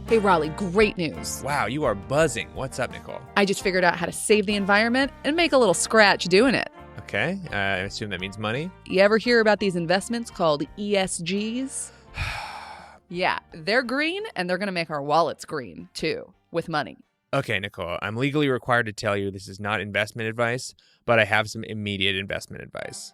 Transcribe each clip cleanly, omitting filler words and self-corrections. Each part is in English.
Hey, Rollie, great news. Wow, you are buzzing. What's up, Nicole? I just figured out how to save the environment and make a little scratch doing it. Okay, I assume that means money. You ever hear about these investments called ESGs? Yeah, they're green, and they're going to make our wallets green, too, with money. Okay, Nicole, I'm legally required to tell you this is not investment advice, but I have some immediate investment advice.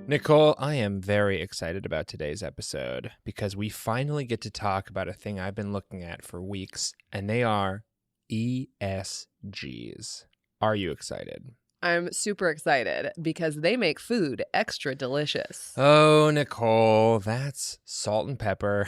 Nicole, I am very excited about today's episode because we finally get to talk about a thing I've been looking at for weeks, and they are ESGs. Are you excited? I'm super excited because they make food extra delicious. Oh, Nicole, that's salt and pepper.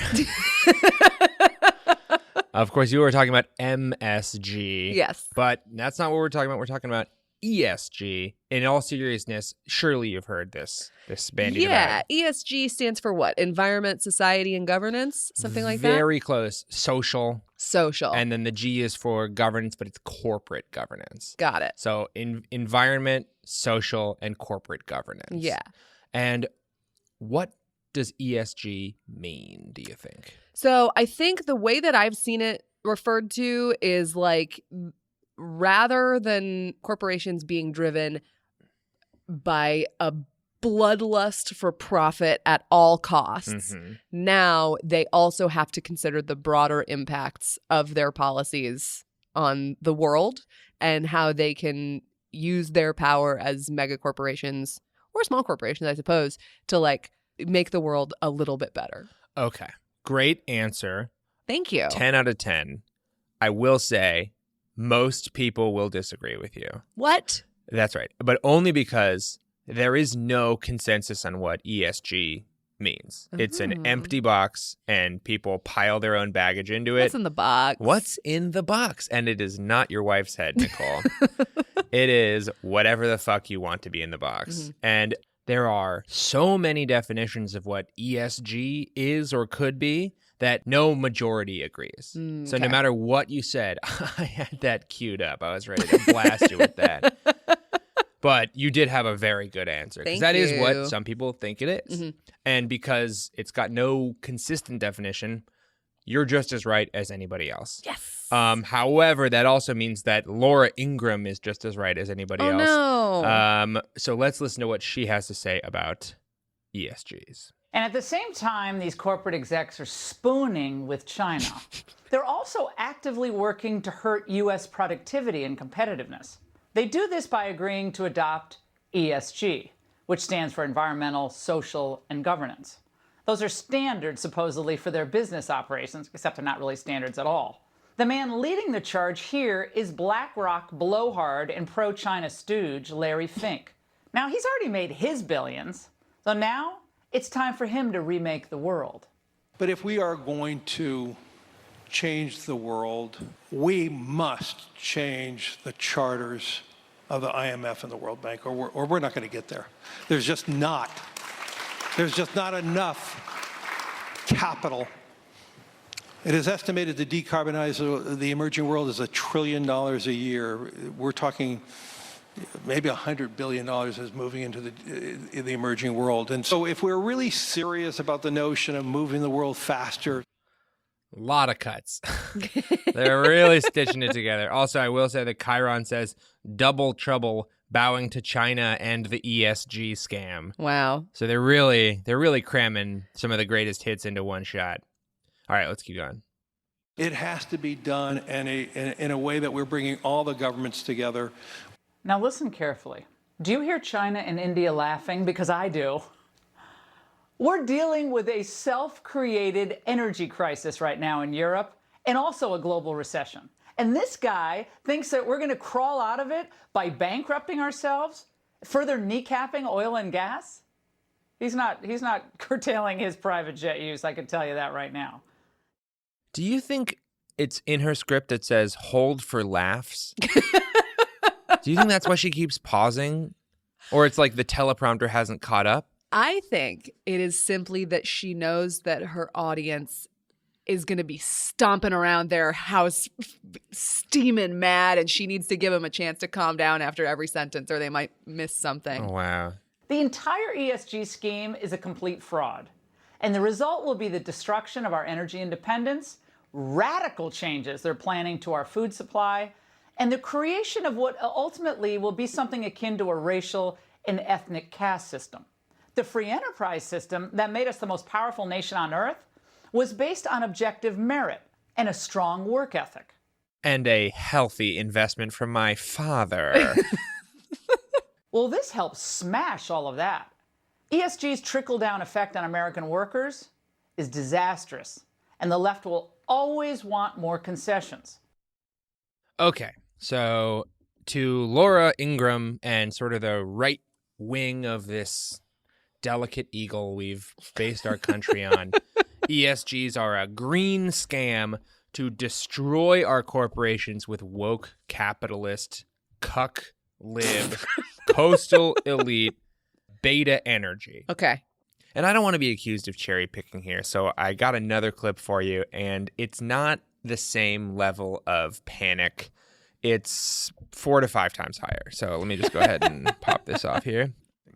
Of course, you were talking about MSG. Yes. But that's not what we're talking about. We're talking about ESG. In all seriousness, surely you've heard this bandied about. Yeah, ESG stands for what? Environment, society, and governance? Something like that? Very close. Social. And then the G is for governance, but it's corporate governance. Got it. So environment, social, and corporate governance. Yeah. And what does ESG mean, do you think? So I think the way that I've seen it referred to is like, rather than corporations being driven by a bloodlust for profit at all costs, now they also have to consider the broader impacts of their policies on the world and how they can use their power as mega corporations or small corporations, I suppose, to like make the world a little bit better. Okay. Great answer. Thank you. 10 out of 10. I will say most people will disagree with you. What? That's right. But only because there is no consensus on what ESG means. It's an empty box and people pile their own baggage into it. What's in the box? What's in the box? And it is not your wife's head, Nicole. It is whatever the fuck you want to be in the box. And there are so many definitions of what ESG is or could be that no majority agrees. So no matter what you said, I had that queued up. I was ready to blast you with that. But you did have a very good answer. Because that is what some people think it is. And because it's got no consistent definition, you're just as right as anybody else. Yes. However, that also means that Laura Ingram is just as right as anybody else. No. So let's listen to what she has to say about ESGs. And at the same time, these corporate execs are spooning with China. They're also actively working to hurt U.S. productivity and competitiveness. They do this by agreeing to adopt ESG, which stands for environmental, social, and governance. Those are standards, supposedly, for their business operations, except they're not really standards at all. The man leading the charge here is BlackRock blowhard and pro-China stooge Larry Fink. Now, he's already made his billions, so now it's time for him to remake the world. But if we are going to change the world, we must change the charters of the IMF and the World Bank, or we're not going to get there. There's just not enough capital. It is estimated to decarbonize the emerging world is $1 trillion a year. We're talking maybe $100 billion is moving into the emerging world. And so if we're really serious about the notion of moving the world faster. A lot of cuts. They're really stitching it together. Also, I will say that Chiron says double trouble bowing to China and the ESG scam. Wow. So they're really cramming some of the greatest hits into one shot. All right, let's keep going. It has to be done in a way that we're bringing all the governments together. Now listen carefully. Do you hear China and India laughing? Because I do. We're dealing with a self-created energy crisis right now in Europe and also a global recession. And this guy thinks that we're going to crawl out of it by bankrupting ourselves, further kneecapping oil and gas? He's not curtailing his private jet use, I can tell you that right now. Do you think it's in her script that says hold for laughs? Do you think that's why she keeps pausing? Or it's like the teleprompter hasn't caught up? I think it is simply that she knows that her audience is going to be stomping around their house, steaming mad, and she needs to give him a chance to calm down after every sentence, or they might miss something. Oh, wow. The entire ESG scheme is a complete fraud, and the result will be the destruction of our energy independence, radical changes they're planning to our food supply, and the creation of what ultimately will be something akin to a racial and ethnic caste system. The free enterprise system that made us the most powerful nation on earth was based on objective merit and a strong work ethic. And a healthy investment from my father. Well, this helps smash all of that. ESG's trickle-down effect on American workers is disastrous, and the left will always want more concessions. Okay, so to Laura Ingraham and sort of the right wing of this delicate eagle we've based our country on, ESGs are a green scam to destroy our corporations with woke capitalist, cuck, lib, coastal elite, beta energy. Okay. And I don't want to be accused of cherry picking here, so I got another clip for you, and it's not the same level of panic. It's 4 to 5 times higher. So let me just go ahead and pop this off here.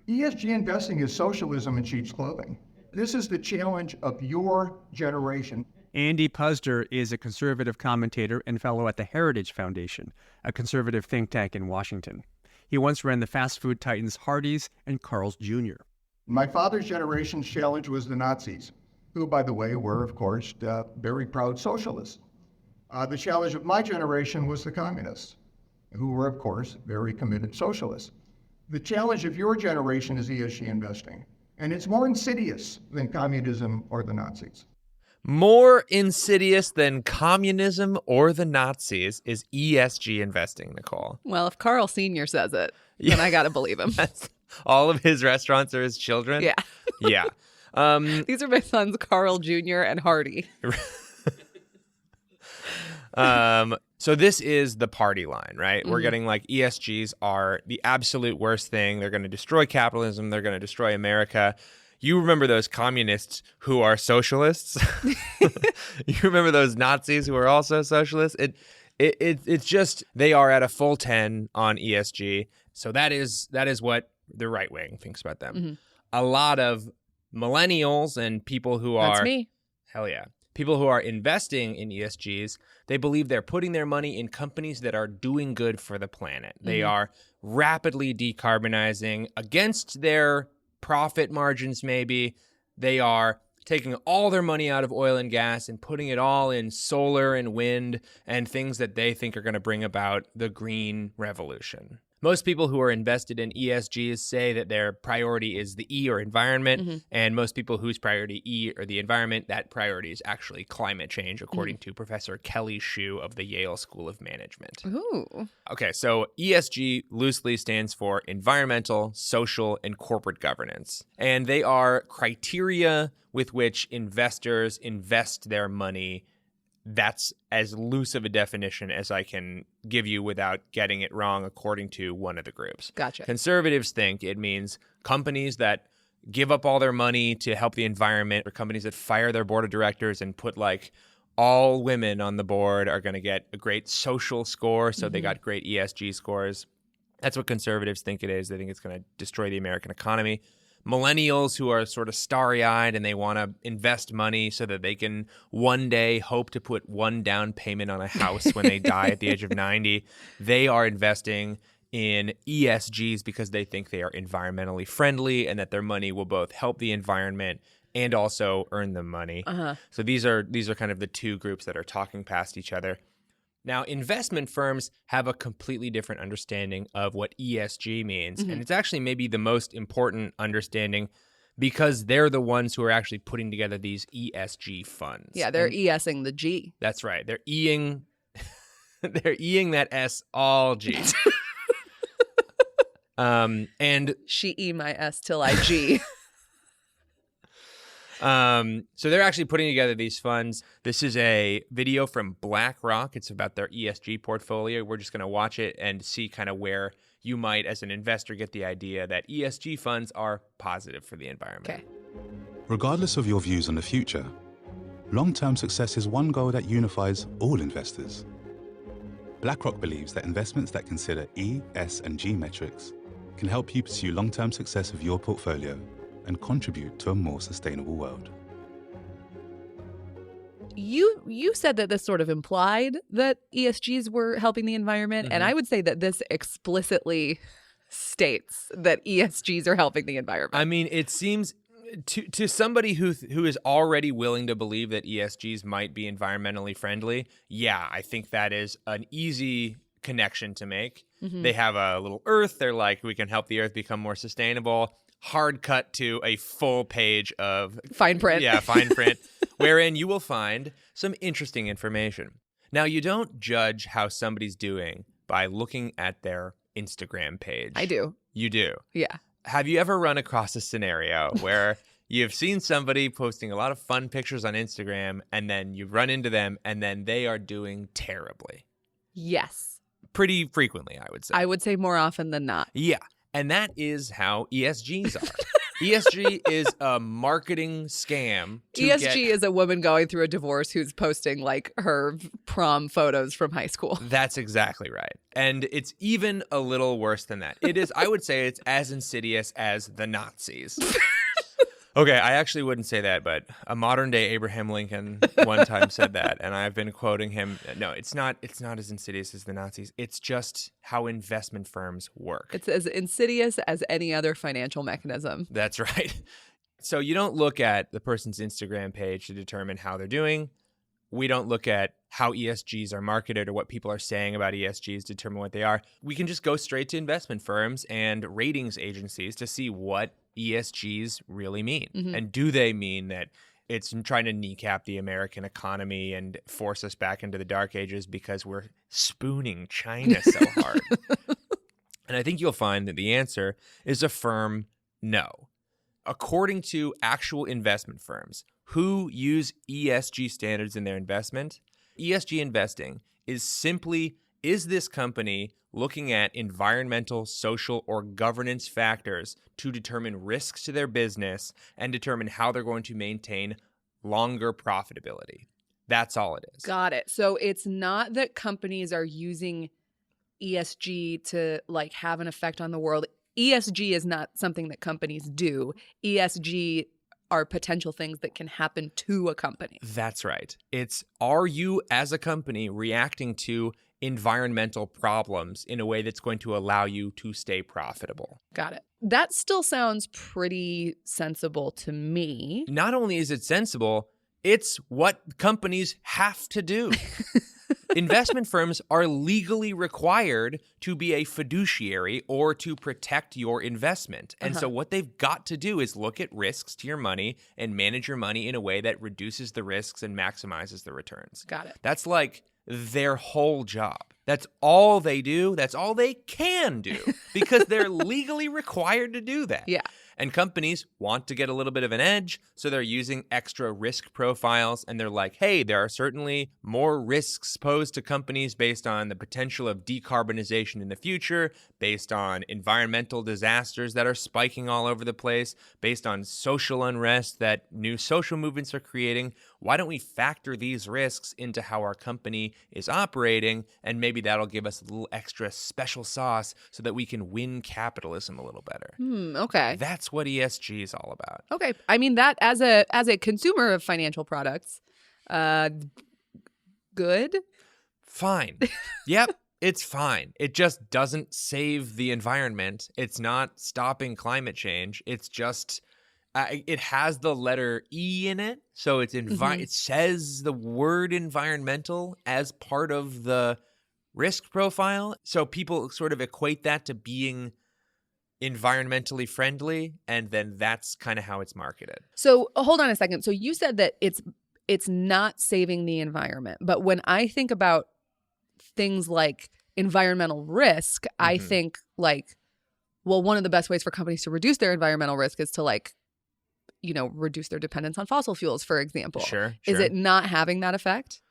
ESG investing is socialism in sheep's clothing. This is the challenge of your generation. Andy Puzder is a conservative commentator and fellow at the Heritage Foundation, a conservative think tank in Washington. He once ran the fast food titans Hardee's and Carl's Jr. My father's generation's challenge was the Nazis, who, by the way, were, of course, very proud socialists. The challenge of my generation was the communists, who were, of course, very committed socialists. The challenge of your generation is ESG investing, and it's more insidious than communism or the Nazis. More insidious than communism or the Nazis is ESG investing, Nicole. Well, if Carl Sr. says it, then I got to believe him. All of his restaurants are his children? Yeah. Yeah. These are my sons, Carl Jr. and Hardy. So this is the party line, right? Mm-hmm. We're getting like ESGs are the absolute worst thing. They're going to destroy capitalism. They're going to destroy America. You remember those communists who are socialists? You remember those Nazis who are also socialists? It's just they are at a full 10 on ESG. So that is what the right wing thinks about them. Mm-hmm. A lot of millennials and people who are That's me. Hell yeah. People who are investing in ESGs, they believe they're putting their money in companies that are doing good for the planet. They are rapidly decarbonizing against their profit margins, maybe. They are taking all their money out of oil and gas and putting it all in solar and wind and things that they think are going to bring about the green revolution. Most people who are invested in ESGs say that their priority is the E or environment, and most people whose priority E or the environment, that priority is actually climate change, according to Professor Kelly Shue of the Yale School of Management. Ooh. Okay, so ESG loosely stands for environmental, social, and corporate governance. And they are criteria with which investors invest their money. That's as loose of a definition as I can give you without getting it wrong, according to one of the groups. Gotcha. Conservatives think it means companies that give up all their money to help the environment, or companies that fire their board of directors and put like all women on the board are going to get a great social score. So they got great ESG scores. That's what conservatives think it is. They think it's going to destroy the American economy. Millennials who are sort of starry-eyed and they want to invest money so that they can one day hope to put one down payment on a house when they die at the age of 90, they are investing in ESGs because they think they are environmentally friendly and that their money will both help the environment and also earn them money. So these are kind of the two groups that are talking past each other. Now, investment firms have a completely different understanding of what ESG means, and it's actually maybe the most important understanding because they're the ones who are actually putting together these ESG funds. Yeah, they're ESing the G. That's right. They're Eing that S all G. And She E my S till I G. So they're actually putting together these funds. This is a video from BlackRock. It's about their ESG portfolio. We're just going to watch it and see kind of where you might, as an investor, get the idea that ESG funds are positive for the environment. Okay. Regardless of your views on the future, long-term success is one goal that unifies all investors. BlackRock believes that investments that consider E, S, and G metrics can help you pursue long-term success of your portfolio and contribute to a more sustainable world. You said that this sort of implied that ESGs were helping the environment, and I would say that this explicitly states that ESGs are helping the environment. I mean, it seems to somebody who is already willing to believe that ESGs might be environmentally friendly, yeah, I think that is an easy connection to make. They have a little earth. They're like, we can help the earth become more sustainable. Hard cut to a full page of fine print. Yeah, fine print, wherein you will find some interesting information. Now, you don't judge how somebody's doing by looking at their Instagram page. I do. You do? Yeah. Have you ever run across a scenario where you've seen somebody posting a lot of fun pictures on Instagram, and then you run into them, and then they are doing terribly? Yes. Pretty frequently, I would say. I would say more often than not. Yeah. And that is how ESGs are. ESG is a marketing scam. ESG is a woman going through a divorce who's posting like her prom photos from high school. That's exactly right. And it's even a little worse than that. It is, I would say it's as insidious as the Nazis. Okay, I actually wouldn't say that, but a modern day Abraham Lincoln one time said that, and I've been quoting him. No, it's not as insidious as the Nazis. It's just how investment firms work. It's as insidious as any other financial mechanism. That's right. So you don't look at the person's Instagram page to determine how they're doing. We don't look at how ESGs are marketed or what people are saying about ESGs to determine what they are. We can just go straight to investment firms and ratings agencies to see what ESGs really mean. And do they mean that it's trying to kneecap the American economy and force us back into the dark ages because we're spooning China so hard? And I think you'll find that the answer is a firm no. According to actual investment firms who use ESG standards in their investment, ESG investing is simply, is this company looking at environmental, social, or governance factors to determine risks to their business and determine how they're going to maintain longer profitability. That's all it is. Got it. So it's not that companies are using ESG to like have an effect on the world. ESG is not something that companies do. ESG are potential things that can happen to a company. That's right. It's, are you as a company reacting to environmental problems in a way that's going to allow you to stay profitable? Got it. That still sounds pretty sensible to me. Not only is it sensible, it's what companies have to do. Investment firms are legally required to be a fiduciary or to protect your investment. And so what they've got to do is look at risks to your money and manage your money in a way that reduces the risks and maximizes the returns. Got it. That's like their whole job. That's all they do. That's all they can do because they're legally required to do that. Yeah. And companies want to get a little bit of an edge, so they're using extra risk profiles, and they're like, hey, there are certainly more risks posed to companies based on the potential of decarbonization in the future, based on environmental disasters that are spiking all over the place, based on social unrest that new social movements are creating. Why don't we factor these risks into how our company is operating, and maybe that'll give us a little extra special sauce so that we can win capitalism a little better. Okay. That's what ESG is all about. Okay. I mean, that as a consumer of financial products, good. Fine. Yep, it's fine. It just doesn't save the environment. It's not stopping climate change. It's just it has the letter E in it, so it's it says the word environmental as part of the risk profile. So people sort of equate that to being environmentally friendly, and then that's kind of how it's marketed. So hold on a second. So you said that it's not saving the environment, but when I think about things like environmental risk, I think like, well, one of the best ways for companies to reduce their environmental risk is to like, you know, reduce their dependence on fossil fuels, for example. Sure. Is it not having that effect?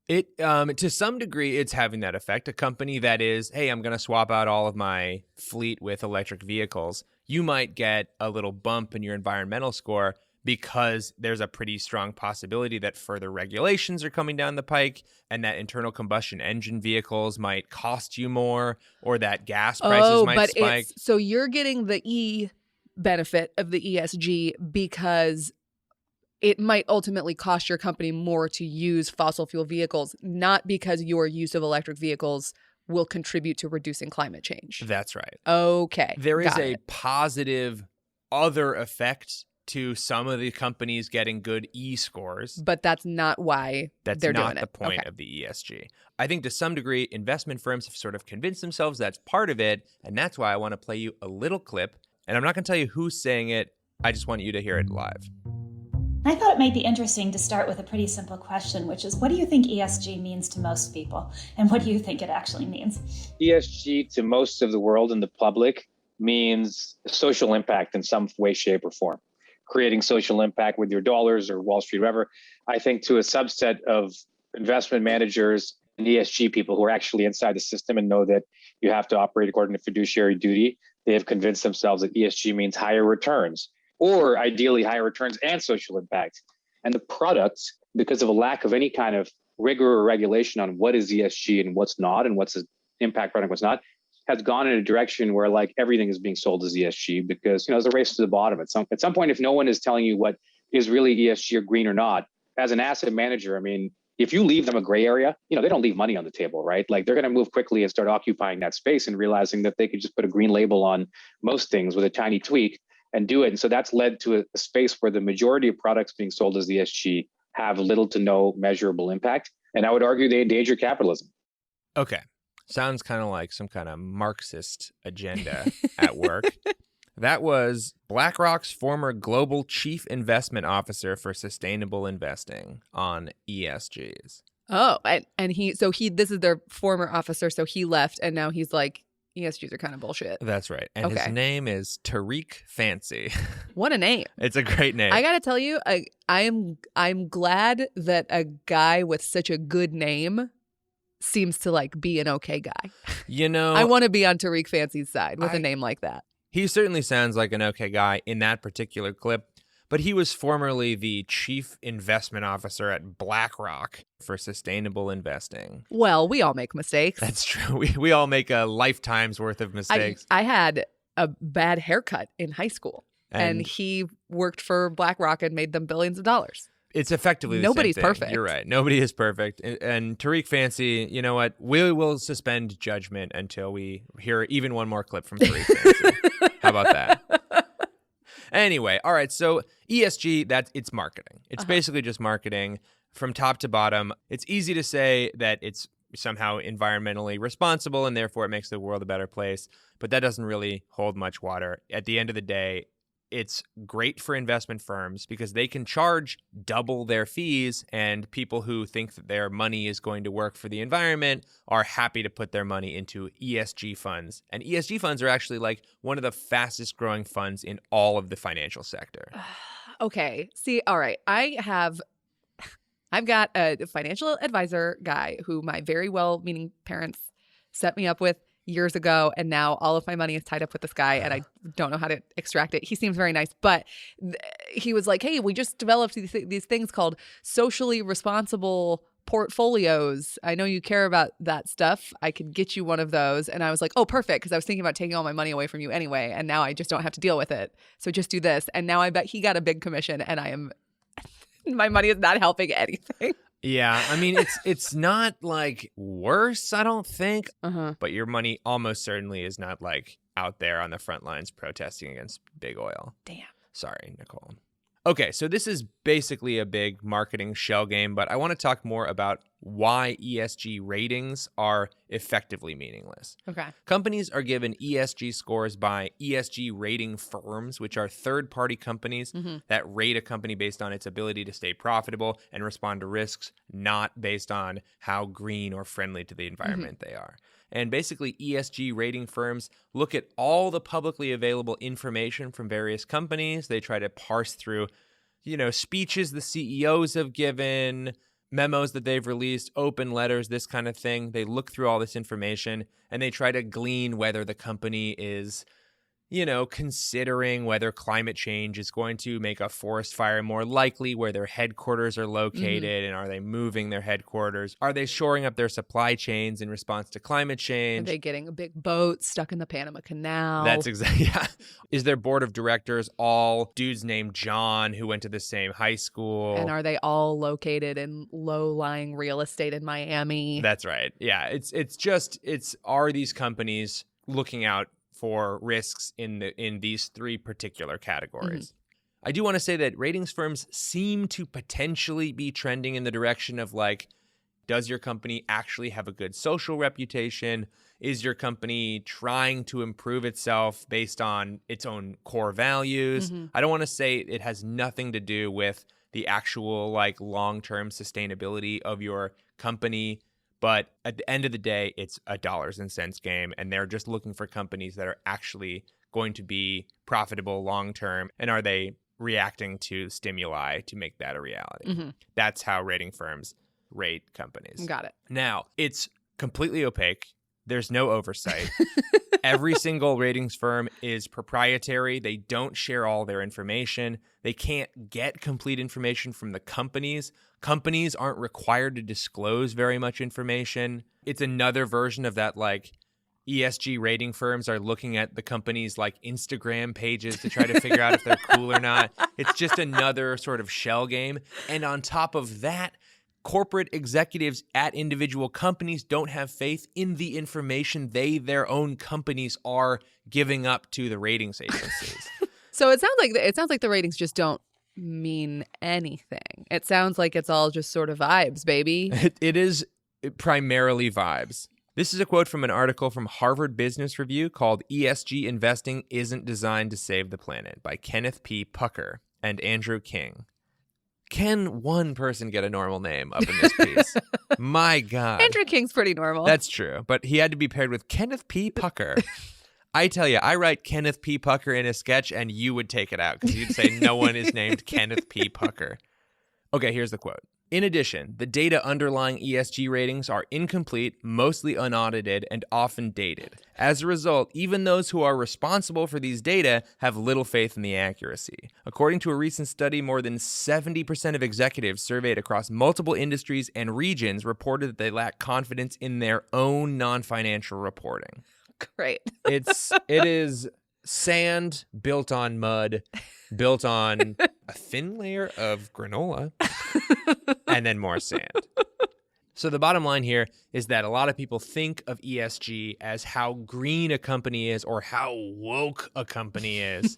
It to some degree, it's having that effect. A company that is, hey, I'm going to swap out all of my fleet with electric vehicles, you might get a little bump in your environmental score. because there's a pretty strong possibility that further regulations are coming down the pike and that internal combustion engine vehicles might cost you more or that gas prices might spike. So you're getting the E benefit of the ESG because it might ultimately cost your company more to use fossil fuel vehicles, not because your use of electric vehicles will contribute to reducing climate change. That's right. Okay. There is got a it. positive other effect to some of the companies getting good E scores. But that's not why That's they're not doing the it. point Okay. of the ESG. I think to some degree, investment firms have sort of convinced themselves that's part of it. And that's why I want to play you a little clip. And I'm not going to tell you who's saying it. I just want you to hear it live. I thought it might be interesting to start with a pretty simple question, which is what do you think ESG means to most people? And what do you think it actually means? ESG to most of the world and the public means social impact in some way, shape, or form. Creating social impact with your dollars or Wall Street, whatever. I think to a subset of investment managers and ESG people who are actually inside the system and know that you have to operate according to fiduciary duty, they have convinced themselves that ESG means higher returns, or ideally higher returns and social impact. And the product, because of a lack of any kind of rigor or regulation on what is ESG and what's not, and what's the impact product, what's not, has gone in a direction where like everything is being sold as ESG because, there's a race to the bottom. At some point, if no one is telling you what is really ESG or green or not, as an asset manager, I mean, if you leave them a gray area, they don't leave money on the table, right? Like they're going to move quickly and start occupying that space and realizing that they could just put a green label on most things with a tiny tweak and do it. And so that's led to a space where the majority of products being sold as ESG have little to no measurable impact. And I would argue they endanger capitalism. Okay. Sounds kind of like some kind of Marxist agenda at work. That was BlackRock's former global chief investment officer for sustainable investing on ESGs. Oh, and this is their former officer, so he left, and now he's like, ESGs are kind of bullshit. That's right. And his name is Tariq Fancy. What a name. It's a great name. I got to tell you, I'm glad that a guy with such a good name seems to like be an okay guy. I want to be on Tariq Fancy's side with a name like that. He certainly sounds like an okay guy in that particular clip, but he was formerly the chief investment officer at BlackRock for sustainable investing. Well, we all make mistakes. That's true. We all make a lifetime's worth of mistakes. I had a bad haircut in high school, and he worked for BlackRock and made them billions of dollars. It's effectively the Nobody's same thing. perfect. You're right. Nobody is perfect. And Tariq Fancy, you know what? We will suspend judgment until we hear even one more clip from Tariq Fancy. How about that? Anyway, all right. So ESG, it's marketing. It's basically just marketing from top to bottom. It's easy to say that it's somehow environmentally responsible and therefore it makes the world a better place. But that doesn't really hold much water. At the end of the day, it's great for investment firms because they can charge double their fees, and people who think that their money is going to work for the environment are happy to put their money into ESG funds. And ESG funds are actually like one of the fastest growing funds in all of the financial sector. Okay. See, all right. I've got a financial advisor guy who my very well-meaning parents set me up with years ago, and now all of my money is tied up with this guy and I don't know how to extract it. He seems very nice, but he was like, hey, we just developed these things called socially responsible portfolios. I know you care about that stuff. I could get you one of those. And I was like, oh, perfect, because I was thinking about taking all my money away from you anyway, and now I just don't have to deal with it. So just do this. And now I bet he got a big commission, and my money is not helping anything. Yeah, I mean, it's not like worse, I don't think, but your money almost certainly is not like out there on the front lines protesting against big oil. Damn. Sorry, Nicole. Okay, so this is basically a big marketing shell game, but I want to talk more about why ESG ratings are effectively meaningless. Okay. Companies are given ESG scores by ESG rating firms, which are third-party companies that rate a company based on its ability to stay profitable and respond to risks, not based on how green or friendly to the environment they are. And basically, ESG rating firms look at all the publicly available information from various companies. They try to parse through, speeches the CEOs have given, memos that they've released, open letters, this kind of thing. They look through all this information and they try to glean whether the company is considering whether climate change is going to make a forest fire more likely where their headquarters are located, and are they moving their headquarters? Are they shoring up their supply chains in response to climate change? Are they getting a big boat stuck in the Panama Canal? That's exactly, yeah. Is their board of directors all dudes named John who went to the same high school? And are they all located in low-lying real estate in Miami? That's right. Yeah, are these companies looking out for risks in these three particular categories? I do want to say that ratings firms seem to potentially be trending in the direction of does your company actually have a good social reputation? Is your company trying to improve itself based on its own core values? I don't want to say it has nothing to do with the actual long-term sustainability of your company. But at the end of the day, it's a dollars and cents game, and they're just looking for companies that are actually going to be profitable long-term, and are they reacting to stimuli to make that a reality? That's how rating firms rate companies. Got it. Now, it's completely opaque. There's no oversight. Every single ratings firm is proprietary. They don't share all their information. They can't get complete information from the companies. Companies aren't required to disclose very much information. It's another version of that, ESG rating firms are looking at the company's Instagram pages to try to figure out if they're cool or not. It's just another sort of shell game. And on top of that, corporate executives at individual companies don't have faith in the information their own companies are giving up to the ratings agencies. So it sounds like the ratings just don't mean anything. It sounds like it's all just sort of vibes, baby. It is primarily vibes. This is a quote from an article from Harvard Business Review called ESG Investing Isn't Designed to Save the Planet by Kenneth P. Pucker and Andrew King. Can one person get a normal name up in this piece? My God. Andrew King's pretty normal. That's true. But he had to be paired with Kenneth P. Pucker. I tell you, I write Kenneth P. Pucker in a sketch and you would take it out because you'd say no one is named Kenneth P. Pucker. Okay, here's the quote. In addition, the data underlying ESG ratings are incomplete, mostly unaudited, and often dated. As a result, even those who are responsible for these data have little faith in the accuracy. According to a recent study, more than 70% of executives surveyed across multiple industries and regions reported that they lack confidence in their own non-financial reporting. Great. It is sand built on mud, built on a thin layer of granola, and then more sand. So the bottom line here is that a lot of people think of ESG as how green a company is or how woke a company is.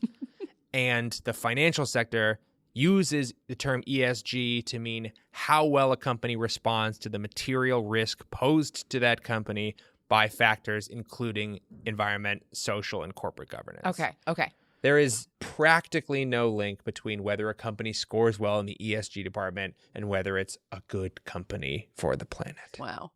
And the financial sector uses the term ESG to mean how well a company responds to the material risk posed to that company by factors including environment, social, and corporate governance. Okay. There is practically no link between whether a company scores well in the ESG department and whether it's a good company for the planet. Wow.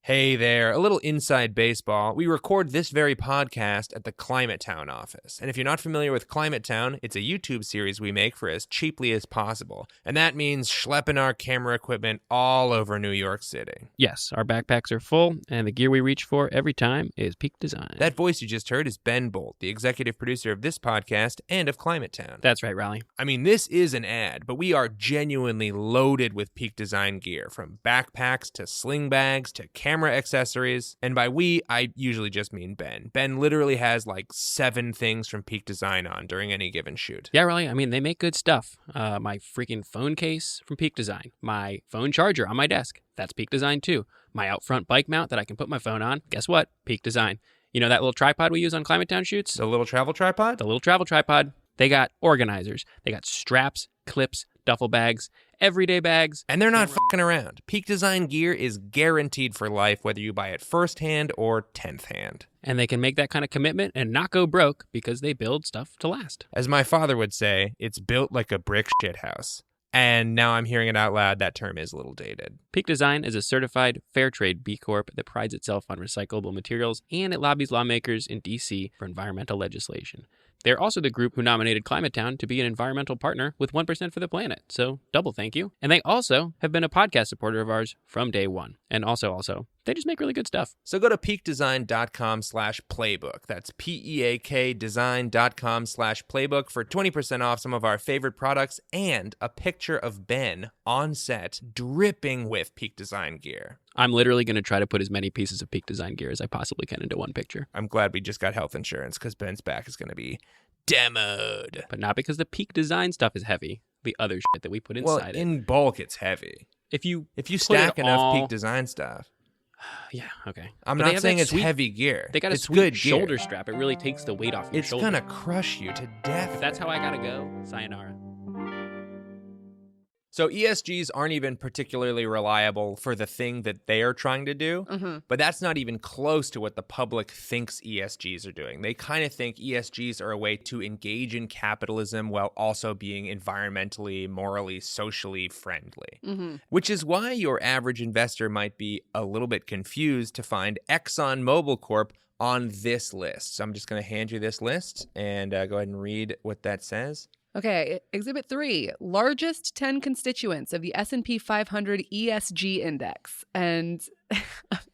Hey there, a little inside baseball. We record this very podcast at the Climate Town office. And if you're not familiar with Climate Town, it's a YouTube series we make for as cheaply as possible. And that means schlepping our camera equipment all over New York City. Yes, our backpacks are full, and the gear we reach for every time is peak design. That voice you just heard is Ben Boult, the executive producer of this podcast and of Climate Town. That's right, Rollie. I mean, this is an ad, but we are genuinely loaded with peak design gear, from backpacks to sling bags to camera accessories. And by we, I usually just mean Ben. Ben literally has 7 things from Peak Design on during any given shoot. Yeah, Rollie. I mean, they make good stuff. My freaking phone case from Peak Design. My phone charger on my desk. That's Peak Design too. My out front bike mount that I can put my phone on. Guess what? Peak Design. You know that little tripod we use on Climate Town shoots? The little travel tripod? The little travel tripod. They got organizers. They got straps, clips, duffel bags, everyday bags. And they're not fucking around. Peak Design gear is guaranteed for life, whether you buy it firsthand or 10th hand. And they can make that kind of commitment and not go broke because they build stuff to last. As my father would say, it's built like a brick shithouse. And now I'm hearing it out loud, that term is a little dated. Peak Design is a certified fair trade B Corp that prides itself on recyclable materials, and it lobbies lawmakers in D.C. for environmental legislation. They're also the group who nominated ClimateTown to be an environmental partner with 1% for the planet. So double thank you. And they also have been a podcast supporter of ours from day one. And also, they just make really good stuff. So go to peakdesign.com/playbook. That's PEAK design.com/playbook for 20% off some of our favorite products and a picture of Ben on set dripping with Peak Design gear. I'm literally going to try to put as many pieces of Peak Design gear as I possibly can into one picture. I'm glad we just got health insurance because Ben's back is going to be demoed. But not because the Peak Design stuff is heavy. The other shit that we put inside it. In bulk, it's heavy. If you stack enough Peak Design stuff. Yeah, okay. I'm not saying it's heavy gear. They got a sweet good shoulder gear. strap. It really takes the weight off your shoulder. It's going to crush you to death. If that's how I got to go, sayonara. So ESGs aren't even particularly reliable for the thing that they are trying to do, but that's not even close to what the public thinks ESGs are doing. They kind of think ESGs are a way to engage in capitalism while also being environmentally, morally, socially friendly, which is why your average investor might be a little bit confused to find ExxonMobil Corp on this list. So I'm just going to hand you this list and go ahead and read what that says. Okay, Exhibit 3, largest 10 constituents of the S&P 500 ESG index. And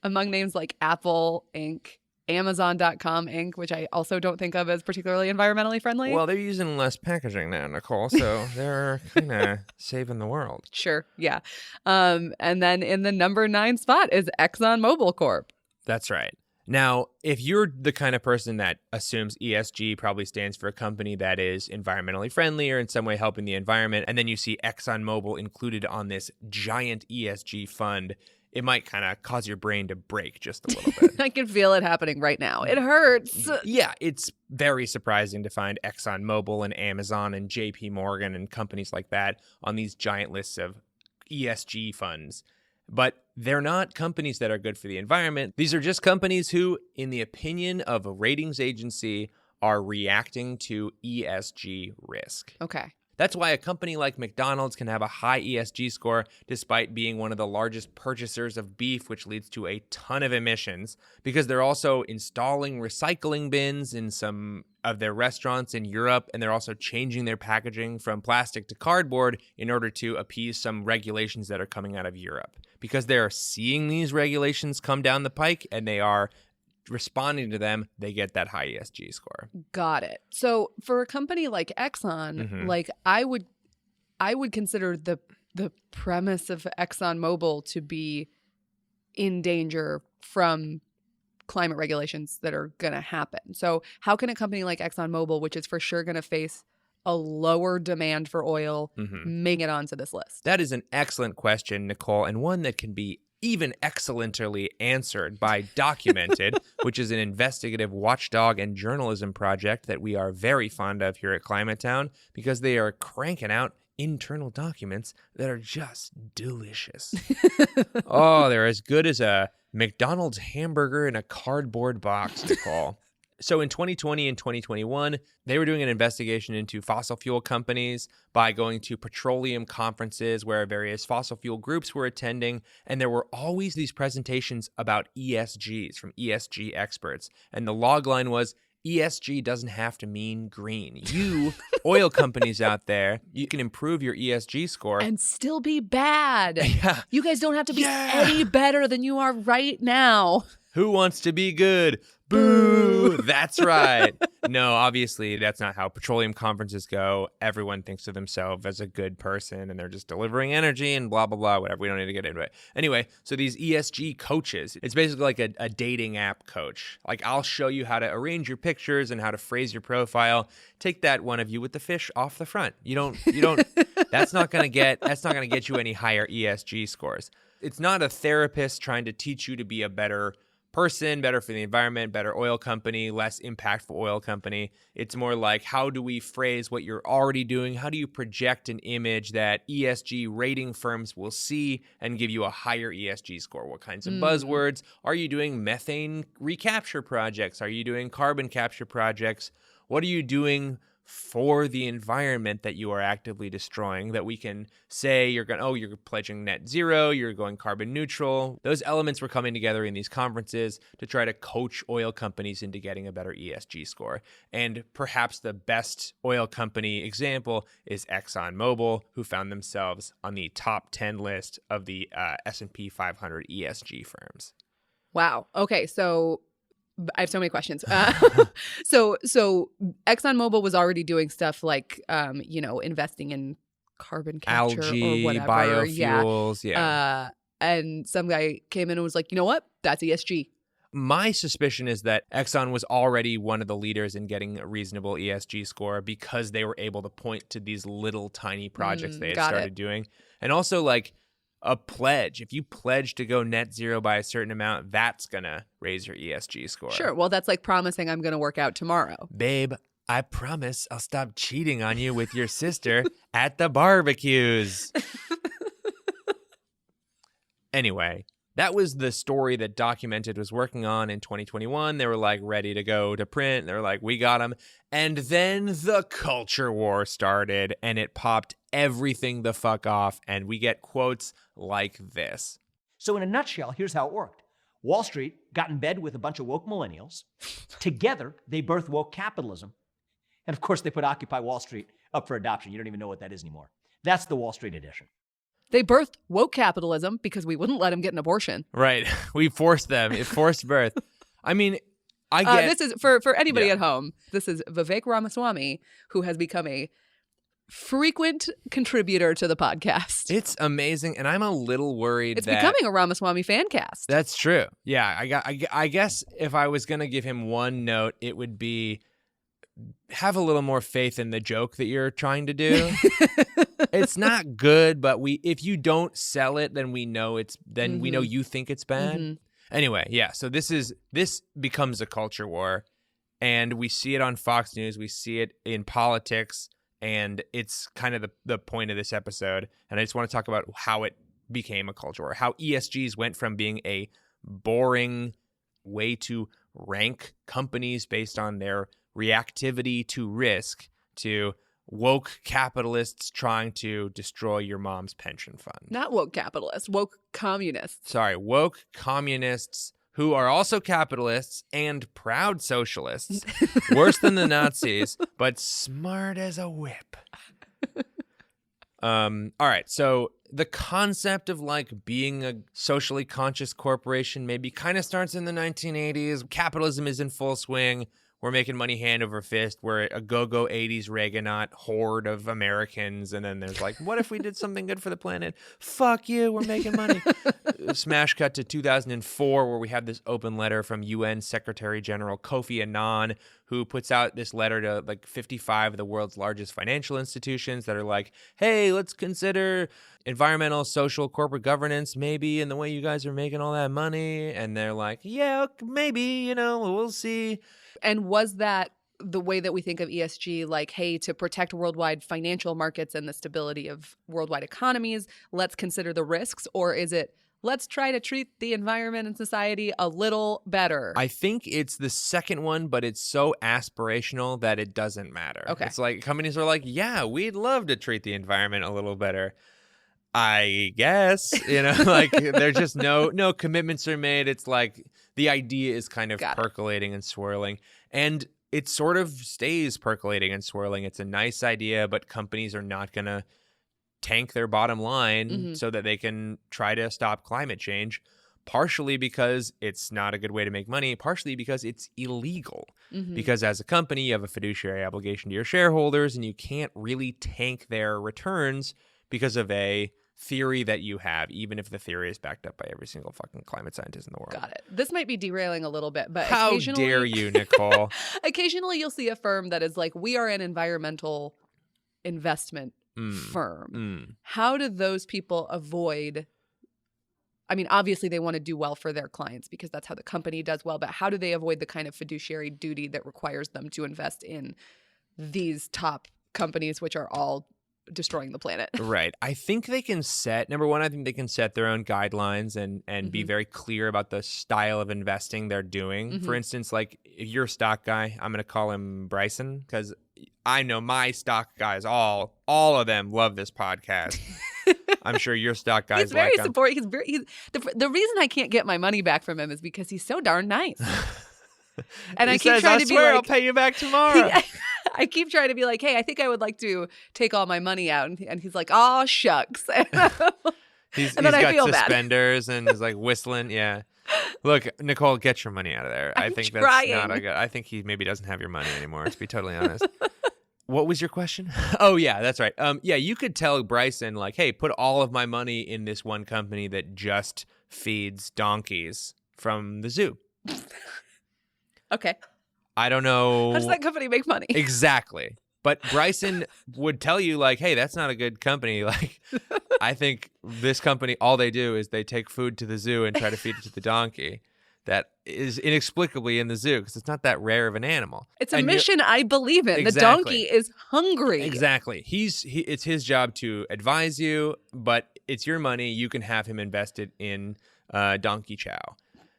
among names like Apple, Inc., Amazon.com, Inc., which I also don't think of as particularly environmentally friendly. Well, they're using less packaging now, Nicole, so they're kind of saving the world. Sure, yeah. And then in the number 9 spot is ExxonMobil Corp. That's right. Now, if you're the kind of person that assumes ESG probably stands for a company that is environmentally friendly or in some way helping the environment, and then you see ExxonMobil included on this giant ESG fund, it might kind of cause your brain to break just a little bit. I can feel it happening right now. It hurts. Yeah, it's very surprising to find ExxonMobil and Amazon and JP Morgan and companies like that on these giant lists of ESG funds. But they're not companies that are good for the environment. These are just companies who, in the opinion of a ratings agency, are reacting to ESG risk. Okay. That's why a company like McDonald's can have a high ESG score despite being one of the largest purchasers of beef, which leads to a ton of emissions, because they're also installing recycling bins in some of their restaurants in Europe, and they're also changing their packaging from plastic to cardboard in order to appease some regulations that are coming out of Europe. Because they are seeing these regulations come down the pike and they are responding to them, they get that high ESG score. Got it. So for a company like Exxon, like I would consider the premise of ExxonMobil to be in danger from climate regulations that are going to happen. So how can a company like ExxonMobil, which is for sure going to face a lower demand for oil, make it onto this list? That is an excellent question, Nicole, and one that can be even excellently answered by Documented, which is an investigative watchdog and journalism project that we are very fond of here at ClimateTown because they are cranking out internal documents that are just delicious. Oh, they're as good as a McDonald's hamburger in a cardboard box, Nicole. So in 2020 and 2021, they were doing an investigation into fossil fuel companies by going to petroleum conferences where various fossil fuel groups were attending. And there were always these presentations about ESGs from ESG experts. And the logline was, ESG doesn't have to mean green. You, oil companies out there, you can improve your ESG score. And still be bad. Yeah. You guys don't have to be any better than you are right now. Who wants to be good? Boo! That's right. No, obviously, that's not how petroleum conferences go. Everyone thinks of themselves as a good person, and they're just delivering energy and blah, blah, blah, whatever. We don't need to get into it. Anyway, so these ESG coaches, it's basically like a dating app coach. Like, I'll show you how to arrange your pictures and how to phrase your profile. Take that one of you with the fish off the front. You don't, that's not going to get you any higher ESG scores. It's not a therapist trying to teach you to be a better person, better for the environment, better oil company, less impactful oil company. It's more like, how do we phrase what you're already doing? How do you project an image that ESG rating firms will see and give you a higher ESG score? What kinds of buzzwords? Are you doing methane recapture projects? Are you doing carbon capture projects? What are you doing for the environment that you are actively destroying, that we can say you're pledging net zero, you're going carbon neutral. Those elements were coming together in these conferences to try to coach oil companies into getting a better ESG score. And perhaps the best oil company example is ExxonMobil, who found themselves on the top 10 list of the S&P 500 ESG firms. Wow. Okay, so I have so many questions. So ExxonMobil was already doing stuff like, investing in carbon capture Algae, or whatever. biofuels, yeah. And some guy came in and was like, you know what? That's ESG. My suspicion is that Exxon was already one of the leaders in getting a reasonable ESG score because they were able to point to these little tiny projects they had started doing. And also, like, a pledge. If you pledge to go net zero by a certain amount, that's going to raise your ESG score. Sure. Well, that's like promising I'm going to work out tomorrow. Babe, I promise I'll stop cheating on you with your sister at the barbecues. Anyway, that was the story that Documented was working on in 2021. They were like ready to go to print. They were like, we got them. And then the culture war started and it popped everything the fuck off. And we get quotes like this. So in a nutshell, here's how it worked. Wall Street got in bed with a bunch of woke millennials. Together, they birthed woke capitalism. And of course, they put Occupy Wall Street up for adoption. You don't even know what that is anymore. That's the Wall Street edition. They birthed woke capitalism because we wouldn't let them get an abortion. Right. We forced them. It forced birth. I mean, I get... This is, for anybody at home, this is Vivek Ramaswamy, who has become a frequent contributor to the podcast. It's amazing, and I'm a little worried it's becoming a Ramaswamy fan cast. That's true. Yeah, I guess if I was going to give him one note, it would be have a little more faith in the joke that you're trying to do. It's not good, but if you don't sell it, then we know we know you think it's bad. Mm-hmm. Anyway, yeah, so this becomes a culture war, and we see it on Fox News, we see it in politics, and it's kind of the point of this episode. And I just want to talk about how it became a culture war, how ESGs went from being a boring way to rank companies based on their reactivity to risk to woke capitalists trying to destroy your mom's pension fund. Not woke capitalists, woke communists. Sorry, woke communists who are also capitalists and proud socialists. Worse than the Nazis, but smart as a whip. All right, so the concept of like being a socially conscious corporation maybe kind of starts in the 1980s. Capitalism is in full swing. We're making money hand over fist. We're a go-go 80s Reaganomic horde of Americans. And then there's like, what if we did something good for the planet? Fuck you, we're making money. Smash cut to 2004, where we have this open letter from UN Secretary General Kofi Annan, who puts out this letter to like 55 of the world's largest financial institutions that are like, hey, let's consider environmental, social, corporate governance maybe in the way you guys are making all that money. And they're like, yeah, maybe, we'll see. And was that the way that we think of ESG, like, hey, to protect worldwide financial markets and the stability of worldwide economies, let's consider the risks? Or is it, let's try to treat the environment and society a little better? I think it's the second one, but it's so aspirational that it doesn't matter. Okay. It's like companies are like, yeah, we'd love to treat the environment a little better. I guess, like there's just no commitments are made. It's like the idea is kind of percolating and swirling, and it sort of stays percolating and swirling. It's a nice idea, but companies are not going to tank their bottom line so that they can try to stop climate change, partially because it's not a good way to make money, partially because it's illegal. Because as a company, you have a fiduciary obligation to your shareholders, and you can't really tank their returns because of a theory that you have, even if the theory is backed up by every single fucking climate scientist in the world. Got it. This might be derailing a little bit, but how dare you, Nicole? Occasionally you'll see a firm that is like, we are an environmental investment firm. How do those people avoid, I mean, obviously they want to do well for their clients because that's how the company does well, but how do they avoid the kind of fiduciary duty that requires them to invest in these top companies, which are all destroying the planet? Right. I think they can set, number one, I think they can set their own guidelines and be very clear about the style of investing they're doing. For instance, like if you're a stock guy, I'm going to call him Bryson because I know my stock guys, all of them love this podcast. I'm sure your stock guys he's very like him. supportive. The reason I can't get my money back from him is because he's so darn nice. And He I keep says, trying I to be swear like, I'll pay you back tomorrow. I keep trying to be like, hey, I think I would like to take all my money out. And he's like, oh, shucks. He's then I got feel bad. suspenders and is like whistling. Yeah. Look, Nicole, get your money out of there. I think trying. that's not a good. I think he maybe doesn't have your money anymore, to be totally honest. What was your question? Oh, yeah, that's right. Yeah, you could tell Bryson, like, hey, put all of my money in this one company that just feeds donkeys from the zoo. Okay. I don't know. How does that company make money? Exactly. But Bryson would tell you, like, hey, that's not a good company. Like, I think this company, all they do is they take food to the zoo and try to feed it to the donkey that is inexplicably in the zoo because it's not that rare of an animal. It's a mission I believe in. Exactly. The donkey is hungry. Exactly. It's his job to advise you, but it's your money. You can have him invested in donkey chow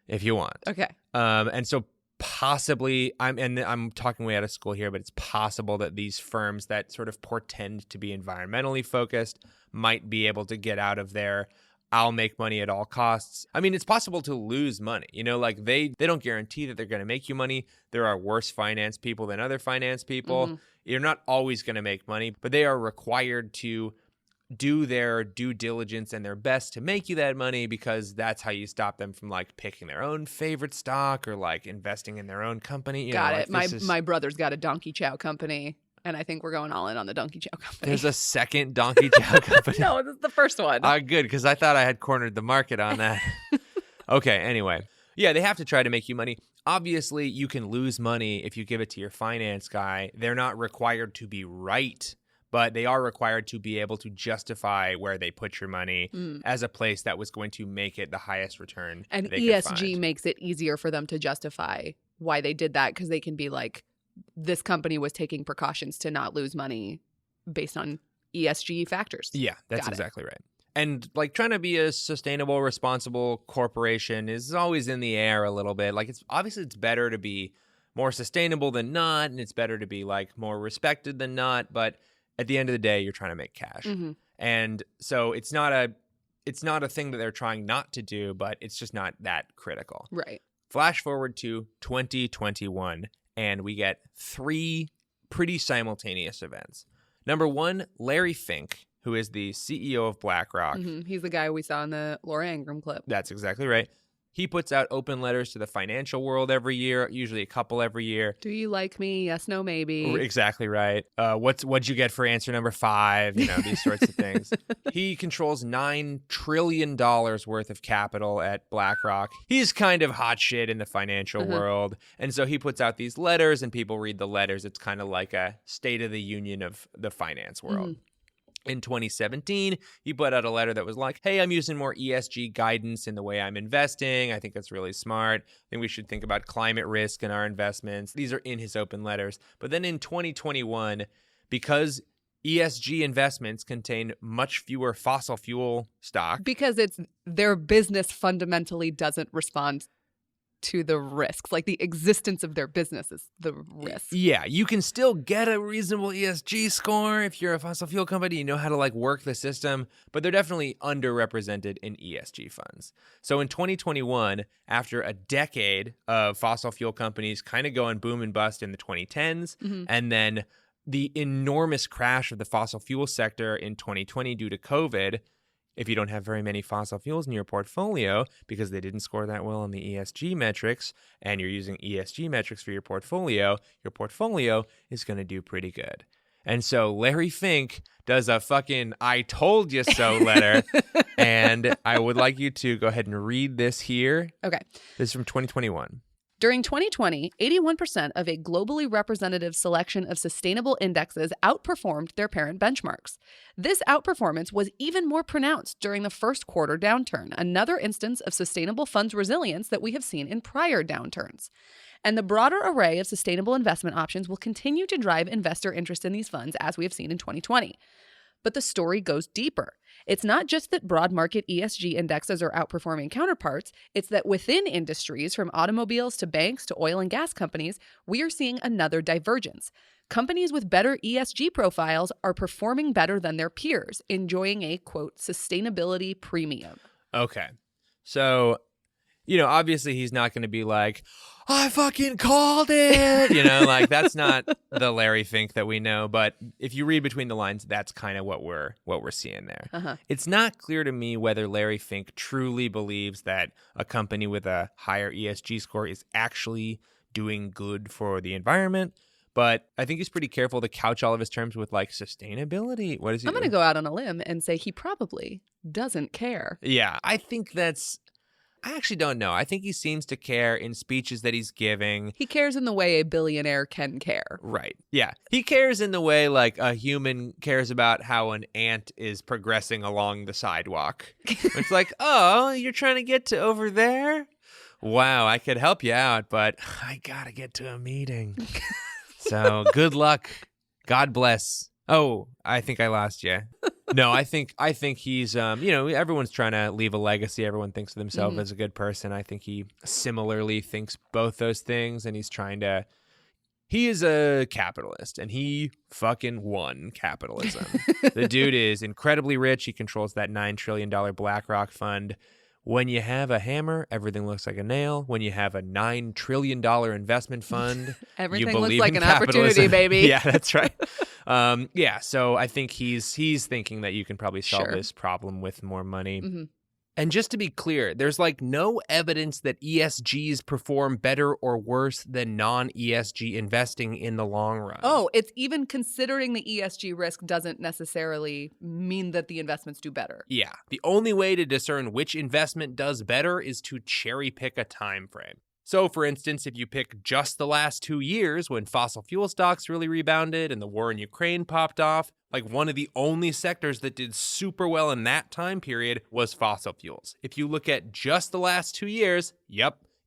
if you want. Okay. And so possibly, I'm talking way out of school here, but it's possible that these firms that sort of portend to be environmentally focused might be able to get out of their I'll make money at all costs. I mean, it's possible to lose money. You know, like they don't guarantee that they're going to make you money. There are worse finance people than other finance people. Mm-hmm. You're not always going to make money, but they are required to do their due diligence and their best to make you that money because that's how you stop them from like picking their own favorite stock or like investing in their own company. You got know, it. like My brother's got a donkey chow company. And I think we're going all in on the donkey chow company. There's a second donkey chow company. No, this is the first one. Good, because I thought I had cornered the market on that. Okay, anyway. Yeah, they have to try to make you money. Obviously, you can lose money if you give it to your finance guy. They're not required to be right, but they are required to be able to justify where they put your money as a place that was going to make it the highest return. And they ESG makes it easier for them to justify why they did that because they can be like, this company was taking precautions to not lose money based on ESG factors. Yeah, that's exactly right. And like trying to be a sustainable, responsible corporation is always in the air a little bit. Like it's better to be more sustainable than not, and it's better to be like more respected than not. But at the end of the day, you're trying to make cash. Mm-hmm. And so it's not a thing that they're trying not to do, but it's just not that critical. Right. Flash forward to 2021. And we get 3 pretty simultaneous events. Number 1, Larry Fink, who is the CEO of BlackRock. Mm-hmm. He's the guy we saw in the Laura Ingraham clip. That's exactly right. He puts out open letters to the financial world every year, usually a couple every year. Do you like me? Yes, no, maybe. Exactly right. What'd you get for answer number 5? You know, these sorts of things. He controls $9 trillion worth of capital at BlackRock. He's kind of hot shit in the financial world. And so he puts out these letters and people read the letters. It's kind of like a state of the union of the finance world. In 2017, he put out a letter that was like, hey, I'm using more ESG guidance in the way I'm investing. I think that's really smart. I think we should think about climate risk in our investments. These are in his open letters. But then in 2021, because ESG investments contain much fewer fossil fuel stock. Because it's their business fundamentally doesn't respond to the risks. Like the existence of their business is the risk. Yeah, you can still get a reasonable ESG score if you're a fossil fuel company. You know how to like work the system, but they're definitely underrepresented in ESG funds. So in 2021, after a decade of fossil fuel companies kind of going boom and bust in the 2010s, and then the enormous crash of the fossil fuel sector in 2020 due to COVID, if you don't have very many fossil fuels in your portfolio because they didn't score that well on the ESG metrics and you're using ESG metrics for your portfolio is going to do pretty good. And so Larry Fink does a fucking I told you so letter. And I would like you to go ahead and read this here. Okay. This is from 2021. During 2020, 81% of a globally representative selection of sustainable indexes outperformed their parent benchmarks. This outperformance was even more pronounced during the first quarter downturn, another instance of sustainable funds resilience that we have seen in prior downturns. And the broader array of sustainable investment options will continue to drive investor interest in these funds as we have seen in 2020. But the story goes deeper. It's not just that broad market ESG indexes are outperforming counterparts. It's that within industries, from automobiles to banks to oil and gas companies, we are seeing another divergence. Companies with better ESG profiles are performing better than their peers, enjoying a, quote, sustainability premium. Okay. So, obviously he's not going to be like, I fucking called it. Like that's not the Larry Fink that we know. But if you read between the lines, that's kind of what we're seeing there. Uh-huh. It's not clear to me whether Larry Fink truly believes that a company with a higher ESG score is actually doing good for the environment. But I think he's pretty careful to couch all of his terms with like sustainability. What is he? I'm going to go out on a limb and say he probably doesn't care. Yeah, I actually don't know. I think he seems to care in speeches that he's giving. He cares in the way a billionaire can care. Right. Yeah. He cares in the way like a human cares about how an ant is progressing along the sidewalk. It's like, oh, you're trying to get to over there? Wow, I could help you out, but I got to get to a meeting. So good luck. God bless. Oh, I think I lost you. No, I think he's, everyone's trying to leave a legacy. Everyone thinks of themselves as a good person. I think he similarly thinks both those things, and he is a capitalist, and he fucking won capitalism. The dude is incredibly rich. He controls that $9 trillion BlackRock fund. When you have a hammer, everything looks like a nail. When you have a $9 trillion investment fund, everything you believe looks like in an capitalism. opportunity, baby. Yeah, that's right. So I think he's thinking that you can probably solve this problem with more money. Mm-hmm. And just to be clear, there's like no evidence that ESGs perform better or worse than non-ESG investing in the long run. Oh, it's even considering the ESG risk doesn't necessarily mean that the investments do better. Yeah. The only way to discern which investment does better is to cherry pick a time frame. So, for instance, if you pick just the last 2 years when fossil fuel stocks really rebounded and the war in Ukraine popped off, like one of the only sectors that did super well in that time period was fossil fuels. If you look at just the last 2 years,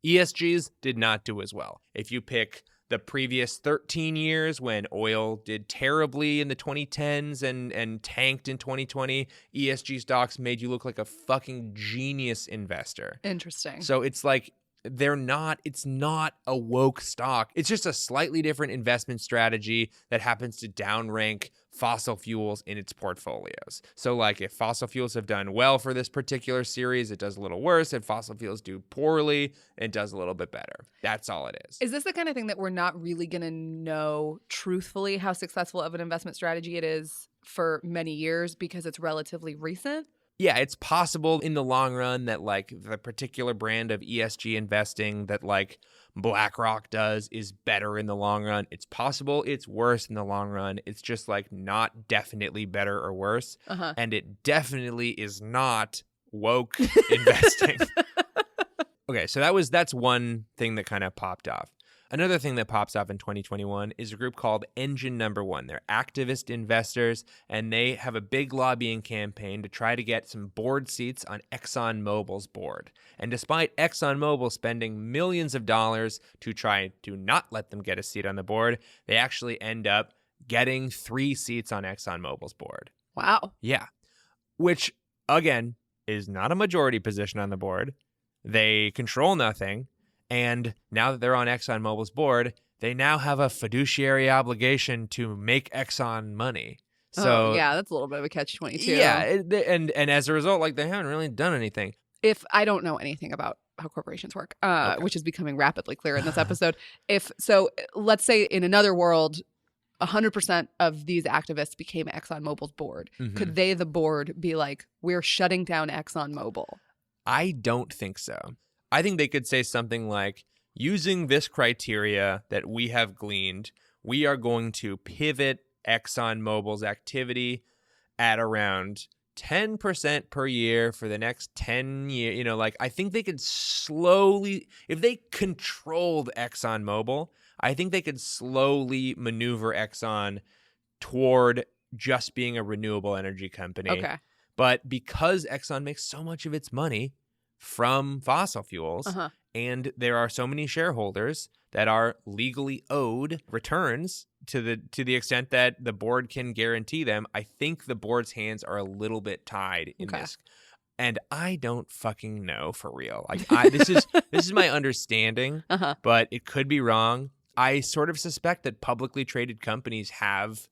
ESGs did not do as well. If you pick the previous 13 years when oil did terribly in the 2010s and tanked in 2020, ESG stocks made you look like a fucking genius investor. Interesting. So it's like, it's not a woke stock. It's just a slightly different investment strategy that happens to downrank fossil fuels in its portfolios. So like if fossil fuels have done well for this particular series, it does a little worse. If fossil fuels do poorly, it does a little bit better. That's all it is. Is this the kind of thing that we're not really going to know truthfully how successful of an investment strategy it is for many years because it's relatively recent? Yeah, it's possible in the long run that like the particular brand of ESG investing that like BlackRock does is better in the long run. It's possible it's worse in the long run. It's just like not definitely better or worse. Uh-huh. And it definitely is not woke investing. Okay, so that's one thing that kind of popped off. Another thing that pops off in 2021 is a group called Engine No. 1. They're activist investors, and they have a big lobbying campaign to try to get some board seats on ExxonMobil's board. And despite ExxonMobil spending millions of dollars to try to not let them get a seat on the board, they actually end up getting 3 seats on ExxonMobil's board. Wow. Yeah. Which, again, is not a majority position on the board. They control nothing. And now that they're on ExxonMobil's board, they now have a fiduciary obligation to make Exxon money. So yeah, that's a little bit of a catch-22. Yeah, and as a result, like they haven't really done anything. If I don't know anything about how corporations work, which is becoming rapidly clear in this episode. Let's say in another world, 100% of these activists became ExxonMobil's board. Mm-hmm. Could they, the board, be like, we're shutting down ExxonMobil? I don't think so. I think they could say something like, using this criteria that we have gleaned, we are going to pivot ExxonMobil's activity at around 10% per year for the next 10 years. I think they could slowly, if they controlled ExxonMobil, I think they could slowly maneuver Exxon toward just being a renewable energy company. Okay. But because Exxon makes so much of its money from fossil fuels, Uh-huh. and there are so many shareholders, that are legally owed returns to the extent that the board can guarantee them. I think the board's hands are a little bit tied in this. And I don't fucking know for real. Like this is my understanding, but it could be wrong. I sort of suspect that publicly traded companies have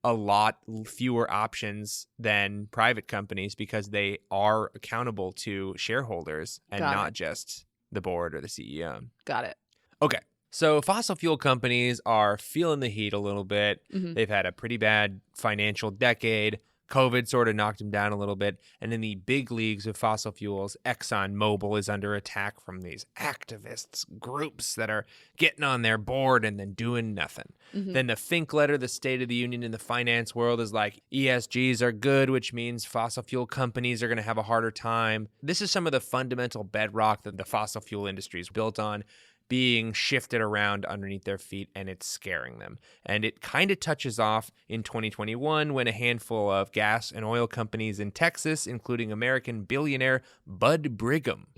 a lot fewer options than private companies because they are accountable to shareholders and not just the board or the CEO. Got it. Okay. So fossil fuel companies are feeling the heat a little bit. They've had a pretty bad financial decade. COVID sort of knocked them down a little bit. And in the big leagues of fossil fuels, ExxonMobil is under attack from these activists groups that are getting on their board and then doing nothing. Then the Fink letter, the State of the Union in the finance world, is like ESGs are good, which means fossil fuel companies are going to have a harder time. This is some of the fundamental bedrock that the fossil fuel industry is built on, being shifted around underneath their feet, and it's scaring them. And it kind of touches off in 2021 when a handful of gas and oil companies in Texas, including American billionaire Bud Brigham,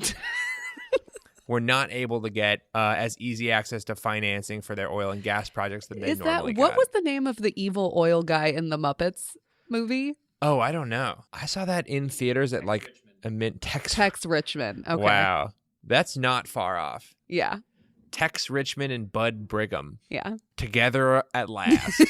were not able to get as easy access to financing for their oil and gas projects that they normally What got. was the name of the evil oil guy in the Muppets movie? Oh, I don't know. I saw that in theaters at like Tex Richmond. Okay. Wow. That's not far off. Yeah. Tex Richmond and Bud Brigham. Yeah. Together at last.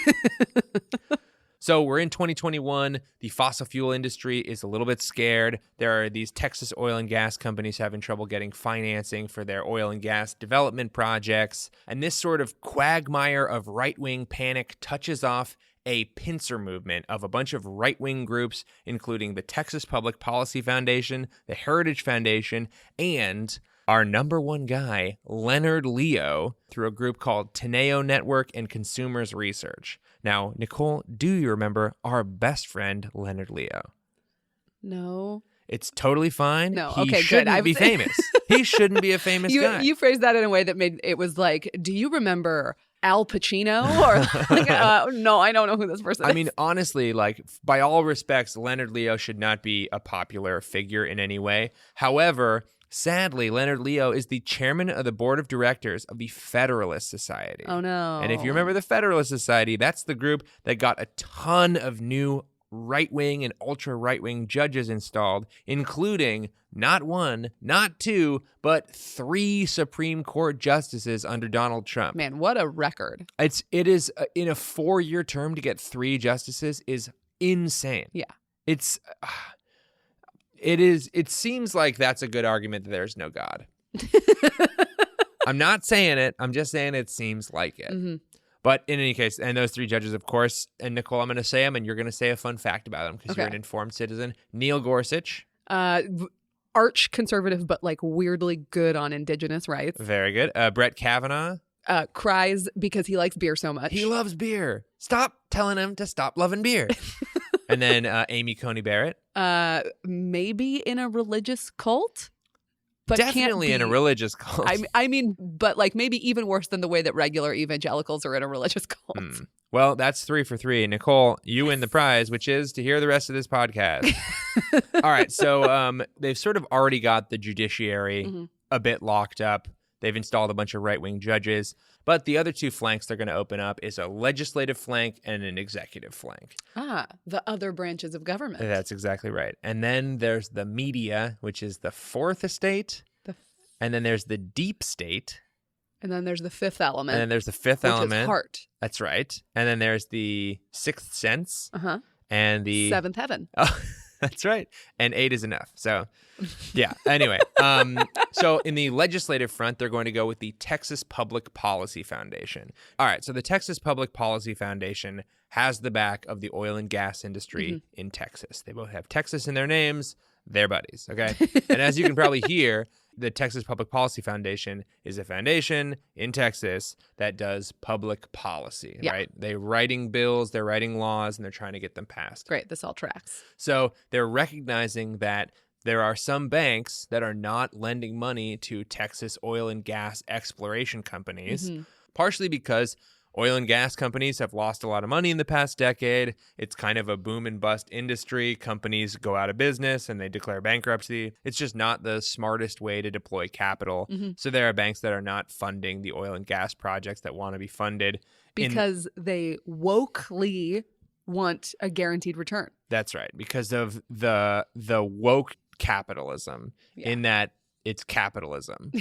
So we're in 2021. The fossil fuel industry is a little bit scared. There are these Texas oil and gas companies having trouble getting financing for their oil and gas development projects. And this sort of quagmire of right-wing panic touches off a pincer movement of a bunch of right-wing groups, including the Texas Public Policy Foundation, the Heritage Foundation, and our number one guy, Leonard Leo, through a group called Teneo Network and Consumers Research. Now, Nicole, do you remember our best friend, Leonard Leo? No. It's totally fine. No. He Okay, shouldn't good. be famous. He shouldn't be a famous guy. You phrased that in a way that made it was like, do you remember Al Pacino? Or like, no, I don't know who this person is. I mean, honestly, like, by all respects, Leonard Leo should not be a popular figure in any way. However, sadly, Leonard Leo is the chairman of the board of directors of the Federalist Society. Oh, no. And if you remember the Federalist Society, that's the group that got a ton of new right-wing and ultra-right-wing judges installed, including not one, not two, but 3 Supreme Court justices under Donald Trump. Man, what a record. It is in a 4-year term to get 3 justices is insane. Yeah. It seems like that's a good argument that there's no God. I'm not saying it. I'm just saying it seems like it. Mm-hmm. But in any case, and those 3 judges, of course, and Nicole, I'm going to say them, and you're going to say a fun fact about them because you're an informed citizen. Neil Gorsuch. Arch conservative, but like weirdly good on indigenous rights. Very good. Brett Kavanaugh. Cries because he likes beer so much. He loves beer. Stop telling him to stop loving beer. And then Amy Coney Barrett. Maybe in a religious cult? But definitely in a religious cult. I mean, but like maybe even worse than the way that regular evangelicals are in a religious cult. Well, that's 3 for 3. Nicole, you win the prize, which is to hear the rest of this podcast. All right. So they've sort of already got the judiciary a bit locked up. They've installed a bunch of right-wing judges. But the other 2 flanks they're going to open up is a legislative flank and an executive flank. The other branches of government. That's exactly right. And then there's the media, which is the 4th estate. And then there's the deep state. And then there's the 5th element. And then there's the 5th element. Which is heart. That's right. And then there's the 6th sense. And the 7th heaven. Oh, that's right. And 8 is enough. So, yeah. Anyway, so in the legislative front, they're going to go with the Texas Public Policy Foundation. All right. So the Texas Public Policy Foundation has the back of the oil and gas industry in Texas. They both have Texas in their names. They're buddies. Okay. And as you can probably hear, the Texas Public Policy Foundation is a foundation in Texas that does public policy, right? They're writing bills, they're writing laws, and they're trying to get them passed. Great. This all tracks. So they're recognizing that there are some banks that are not lending money to Texas oil and gas exploration companies, partially because Oil and gas companies have lost a lot of money in the past decade. It's kind of a boom and bust industry. Companies go out of business and they declare bankruptcy. It's just not the smartest way to deploy capital. So there are banks that are not funding the oil and gas projects that want to be funded. Because they wokely want a guaranteed return. That's right. Because of the woke capitalism, in that it's capitalism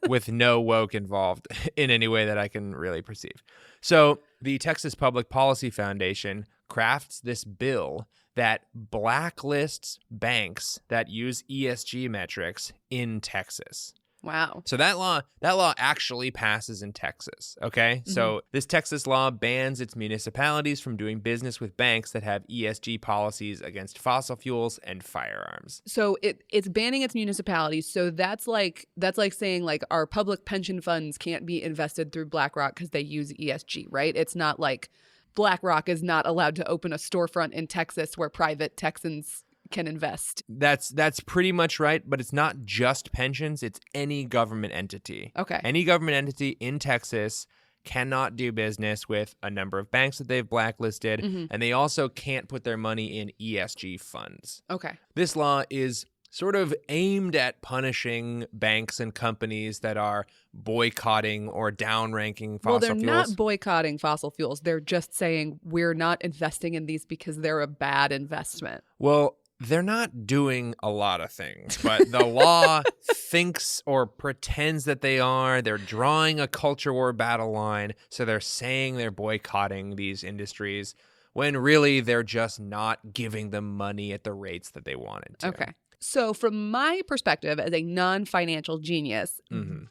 with no woke involved in any way that I can really perceive. So the Texas Public Policy Foundation crafts this bill that blacklists banks that use ESG metrics in Texas. Wow. So that law actually passes in Texas, okay? So this Texas law bans its municipalities from doing business with banks that have ESG policies against fossil fuels and firearms. So it's banning its municipalities. So that's like saying like our public pension funds can't be invested through BlackRock because they use ESG, right? It's not like BlackRock is not allowed to open a storefront in Texas where private Texans can invest. That's pretty much right, but it's not just pensions, it's any government entity. Okay. Any government entity in Texas cannot do business with a number of banks that they've blacklisted, and they also can't put their money in ESG funds. Okay. This law is sort of aimed at punishing banks and companies that are boycotting or downranking fossil fuels. Well, they're not boycotting fossil fuels. They're just saying we're not investing in these because they're a bad investment. Well, they're not doing a lot of things, but the law thinks or pretends that they are. They're drawing a culture war battle line, so they're saying they're boycotting these industries when really they're just not giving them money at the rates that they wanted to. Okay. So from my perspective as a non-financial genius,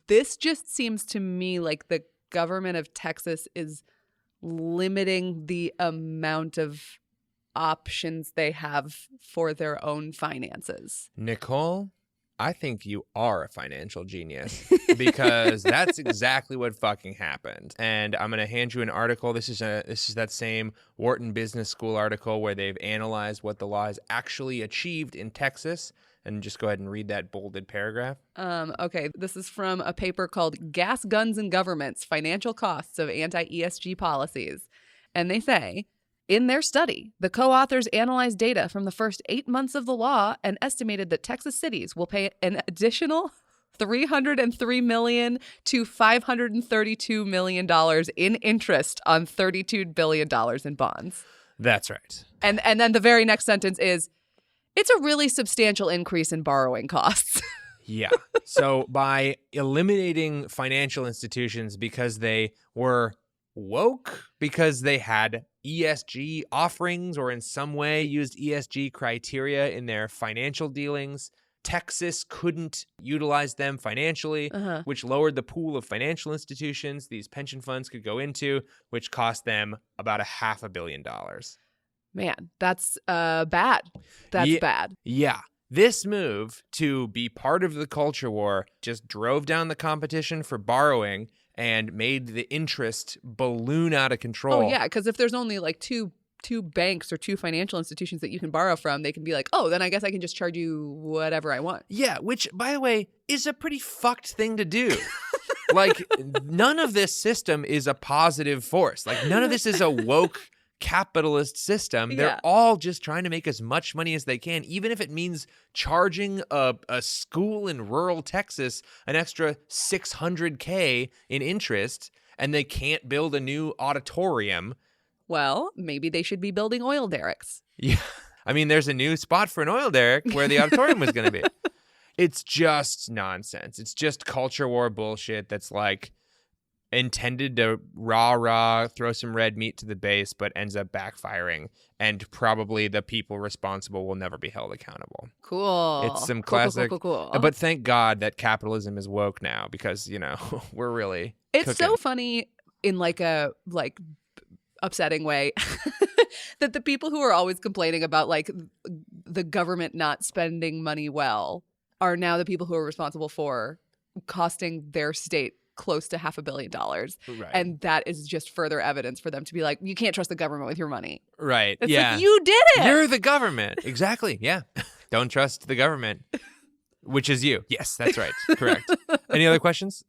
this just seems to me like the government of Texas is limiting the amount of options they have for their own finances. Nicole, I think you are a financial genius because that's exactly what fucking happened. And I'm going to hand you an article. This is that same Wharton Business School article where they've analyzed what the law has actually achieved in Texas. And just go ahead and read that bolded paragraph. Okay, this is from a paper called Gas, Guns, and Governments, Financial Costs of Anti-ESG Policies. And they say, in their study, the co-authors analyzed data from the first 8 months of the law and estimated that Texas cities will pay an additional $303 million to $532 million in interest on $32 billion in bonds. That's right. And then the very next sentence is, it's a really substantial increase in borrowing costs. Yeah. So by eliminating financial institutions because they were woke, because they had ESG offerings or in some way used ESG criteria in their financial dealings, Texas couldn't utilize them financially, which lowered the pool of financial institutions these pension funds could go into, which cost them about $500 million. Man, that's bad. That's bad. Yeah. This move to be part of the culture war just drove down the competition for borrowing and made the interest balloon out of control. Oh, yeah, because if there's only like two banks or two financial institutions that you can borrow from, they can be like, oh, then I guess I can just charge you whatever I want. Yeah, which, by the way, is a pretty fucked thing to do. Like, none of this system is a positive force. Like, none of this is a woke capitalist system. They're all just trying to make as much money as they can, even if it means charging a school in rural Texas an extra $600K in interest, and they can't build a new auditorium. Well, maybe they should be building oil derricks. Yeah. I mean, there's a new spot for an oil derrick where the auditorium was going to be. It's just nonsense. It's just culture war bullshit that's like intended to throw some red meat to the base, but ends up backfiring. And probably the people responsible will never be held accountable. Cool. It's some classic. Cool. But thank God that capitalism is woke now because, you know, we're really It's cooking. so funny in like a upsetting way that the people who are always complaining about like the government not spending money well are now the people who are responsible for costing their state close to $500 million. Right. And that is just further evidence for them to be like, you can't trust the government with your money. Right. It's yeah. like, you did it. You're the government. Exactly. Yeah. Don't trust the government, which is you. Yes, that's right. Correct. Any other questions?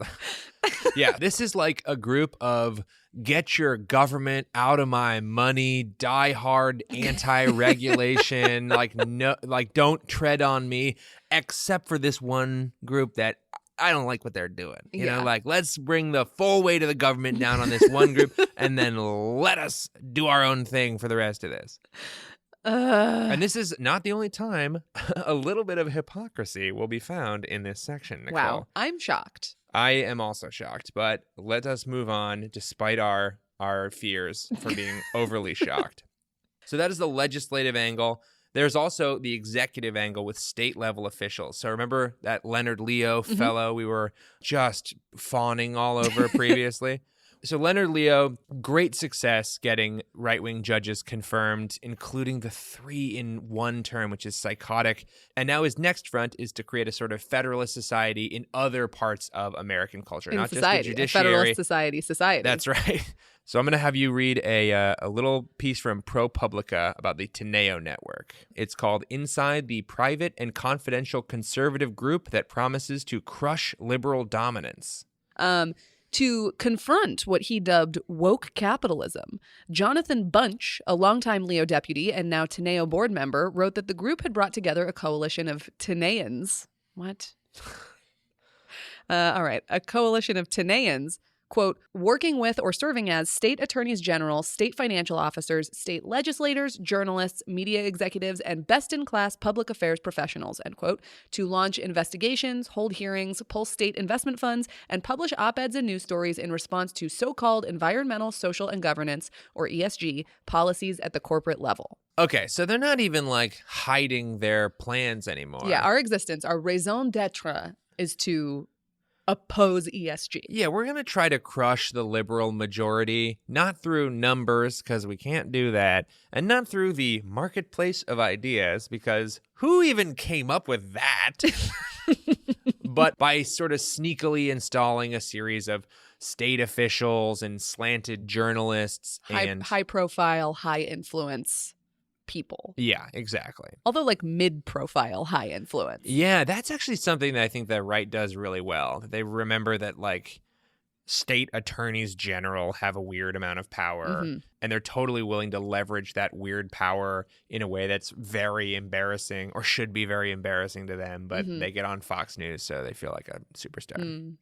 Yeah. This is like a group of get your government out of my money, die-hard anti-regulation, don't tread on me, except for this one group that I don't like what they're doing. You know, let's bring the full weight of the government down on this one group and then let us do our own thing for the rest of this. And this is not the only time a little bit of hypocrisy will be found in this section, Nicole. Wow, I'm shocked. I am also shocked, but let us move on despite our fears for being overly shocked. So that is the legislative angle. There's also the executive angle with state-level officials. So remember that Leonard Leo fellow we were just fawning all over previously? So Leonard Leo, great success getting right-wing judges confirmed, including the 3-in-1 term, which is psychotic. And now his next front is to create a sort of federalist society in other parts of American culture, not society, just the judiciary. A federalist society. That's right. So I'm going to have you read a little piece from ProPublica about the Teneo Network. It's called Inside the Private and Confidential Conservative Group That Promises to Crush Liberal Dominance. To confront what he dubbed woke capitalism, Jonathan Bunch, a longtime Leo deputy and now Teneo board member, wrote that the group had brought together a coalition of Teneans. What? All right. A coalition of Teneans, quote, working with or serving as state attorneys general, state financial officers, state legislators, journalists, media executives, and best-in-class public affairs professionals, end quote, to launch investigations, hold hearings, pull state investment funds, and publish op-eds and news stories in response to so-called environmental, social, and governance, or ESG, policies at the corporate level. Okay, so they're not even, hiding their plans anymore. Yeah, our existence, our raison d'etre is to oppose ESG. Yeah, we're going to try to crush the liberal majority, not through numbers, because we can't do that, and not through the marketplace of ideas, because who even came up with that? But by sort of sneakily installing a series of state officials and slanted journalists and high-profile, high-influence people. Yeah, exactly. Although mid-profile, high influence. Yeah, that's actually something that I think the right does really well. They remember that state attorneys general have a weird amount of power, and they're totally willing to leverage that weird power in a way that's very embarrassing or should be very embarrassing to them, but they get on Fox News, so they feel like a superstar.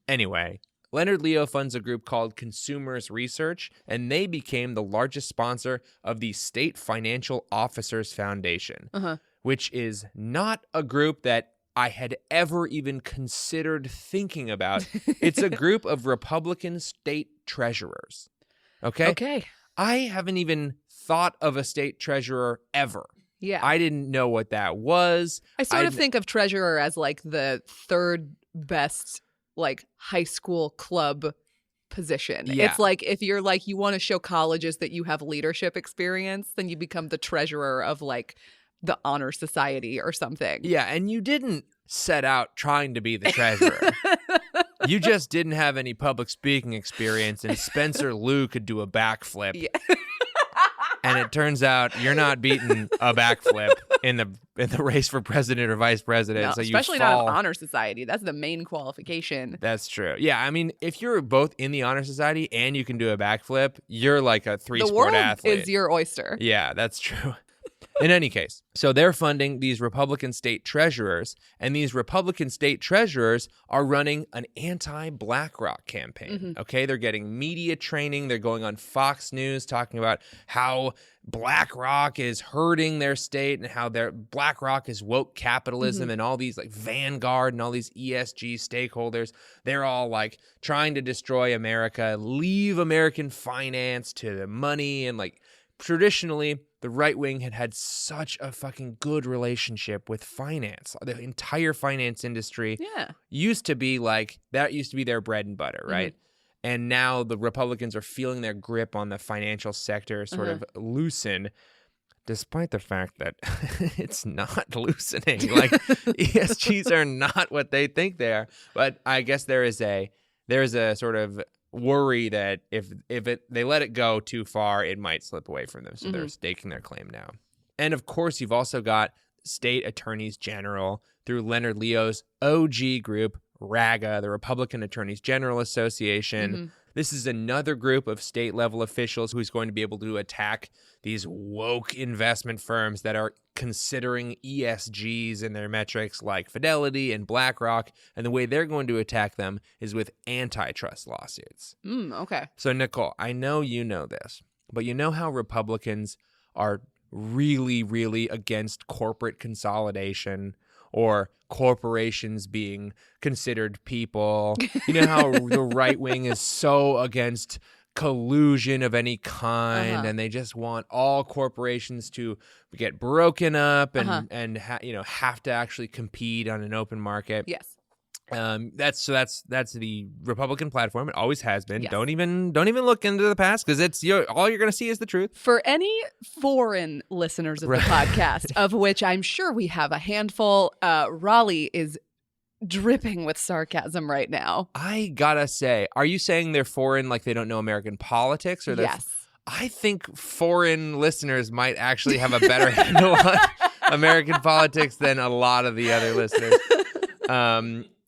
Anyway, Leonard Leo funds a group called Consumers Research, and they became the largest sponsor of the State Financial Officers Foundation, which is not a group that I had ever even considered thinking about. It's a group of Republican state treasurers. Okay. I haven't even thought of a state treasurer ever. Yeah. I didn't know what that was. I sort of think of treasurer as the third best high school club position. Yeah. It's if you're you want to show colleges that you have leadership experience, then you become the treasurer of the honor society or something. Yeah, and you didn't set out trying to be the treasurer. You just didn't have any public speaking experience, and Spencer Lew could do a backflip. Yeah. And it turns out you're not beating a backflip in the race for president or vice president. No, so especially you fall. not an honor society. That's the main qualification. That's true. Yeah, I mean, if you're both in the honor society and you can do a backflip, you're like a three-sport athlete. The world is your oyster. Yeah, that's true. In any case, so they're funding these Republican state treasurers, and these Republican state treasurers are running an anti-BlackRock campaign, okay? They're getting media training. They're going on Fox News talking about how BlackRock is hurting their state and how BlackRock is woke capitalism and all these Vanguard and all these ESG stakeholders. They're all trying to destroy America, leave American finance to the money, and traditionally, the right wing had such a fucking good relationship with finance. The entire finance industry used to be that used to be their bread and butter, right? And now the Republicans are feeling their grip on the financial sector sort of loosen, despite the fact that it's not loosening. ESGs are not what they think they are. But I guess there is a sort of worry that if they let it go too far, it might slip away from them. So they're staking their claim now. And of course, you've also got state attorneys general through Leonard Leo's OG group, RAGA, the Republican Attorneys General Association. This is another group of state-level officials who's going to be able to attack these woke investment firms that are considering ESGs in their metrics like Fidelity and BlackRock, and the way they're going to attack them is with antitrust lawsuits. Okay. So, Nicole, I know you know this, but you know how Republicans are really, really against corporate consolidation or corporations being considered people. You know how the right wing is so against collusion of any kind, and they just want all corporations to get broken up and have to actually compete on an open market. Yes. That's the Republican platform. It always has been. Yes. Don't even look into the past, because all you're going to see is the truth. For any foreign listeners of the podcast, of which I'm sure we have a handful, Rollie is dripping with sarcasm right now. I gotta say, are you saying they're foreign, like they don't know American politics, or yes? I think foreign listeners might actually have a better handle on American politics than a lot of the other listeners.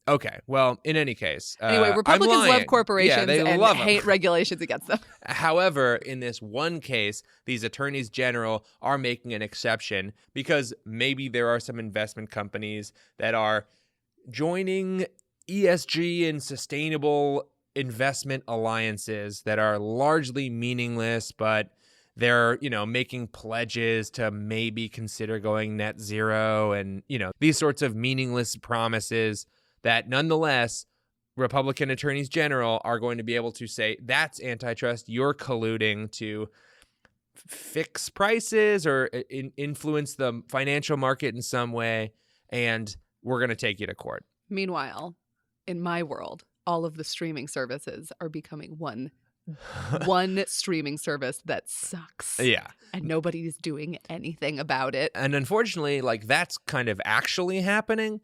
Okay, well, in any case. Anyway, Republicans love corporations and love hate regulations against them. However, in this one case, these attorneys general are making an exception because maybe there are some investment companies that are joining ESG and sustainable investment alliances that are largely meaningless, but they're, making pledges to maybe consider going net zero and, these sorts of meaningless promises that nonetheless Republican attorneys general are going to be able to say, that's antitrust. You're colluding to fix prices or influence the financial market in some way, and we're going to take you to court. Meanwhile, in my world, all of the streaming services are becoming one streaming service that sucks. Yeah. And nobody's doing anything about it. And unfortunately, that's kind of actually happening.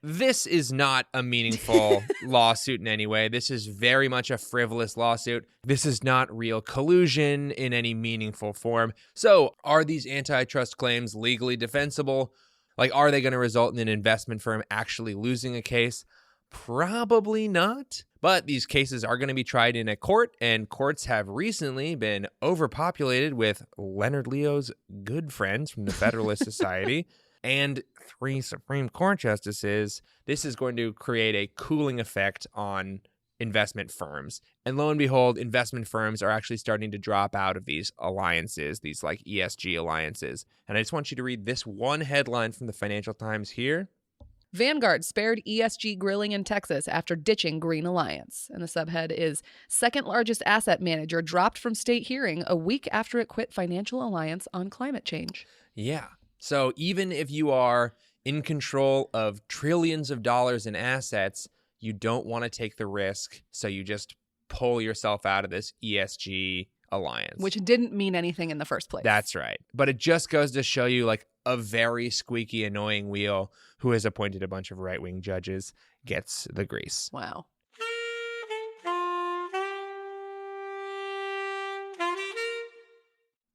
This is not a meaningful lawsuit in any way. This is very much a frivolous lawsuit. This is not real collusion in any meaningful form. So are these antitrust claims legally defensible? Are they going to result in an investment firm actually losing a case? Probably not. But these cases are going to be tried in a court, and courts have recently been overpopulated with Leonard Leo's good friends from the Federalist Society and 3 Supreme Court justices. This is going to create a cooling effect on investment firms. And lo and behold, investment firms are actually starting to drop out of these alliances, these ESG alliances. And I just want you to read this one headline from the Financial Times here. Vanguard spared ESG grilling in Texas after ditching Green Alliance. And the subhead is, second largest asset manager dropped from state hearing a week after it quit financial alliance on climate change. Yeah. So even if you are in control of trillions of dollars in assets, you don't want to take the risk. So you just pull yourself out of this ESG alliance. Which didn't mean anything in the first place. That's right. But it just goes to show you a very squeaky, annoying wheel who has appointed a bunch of right-wing judges gets the grease. Wow.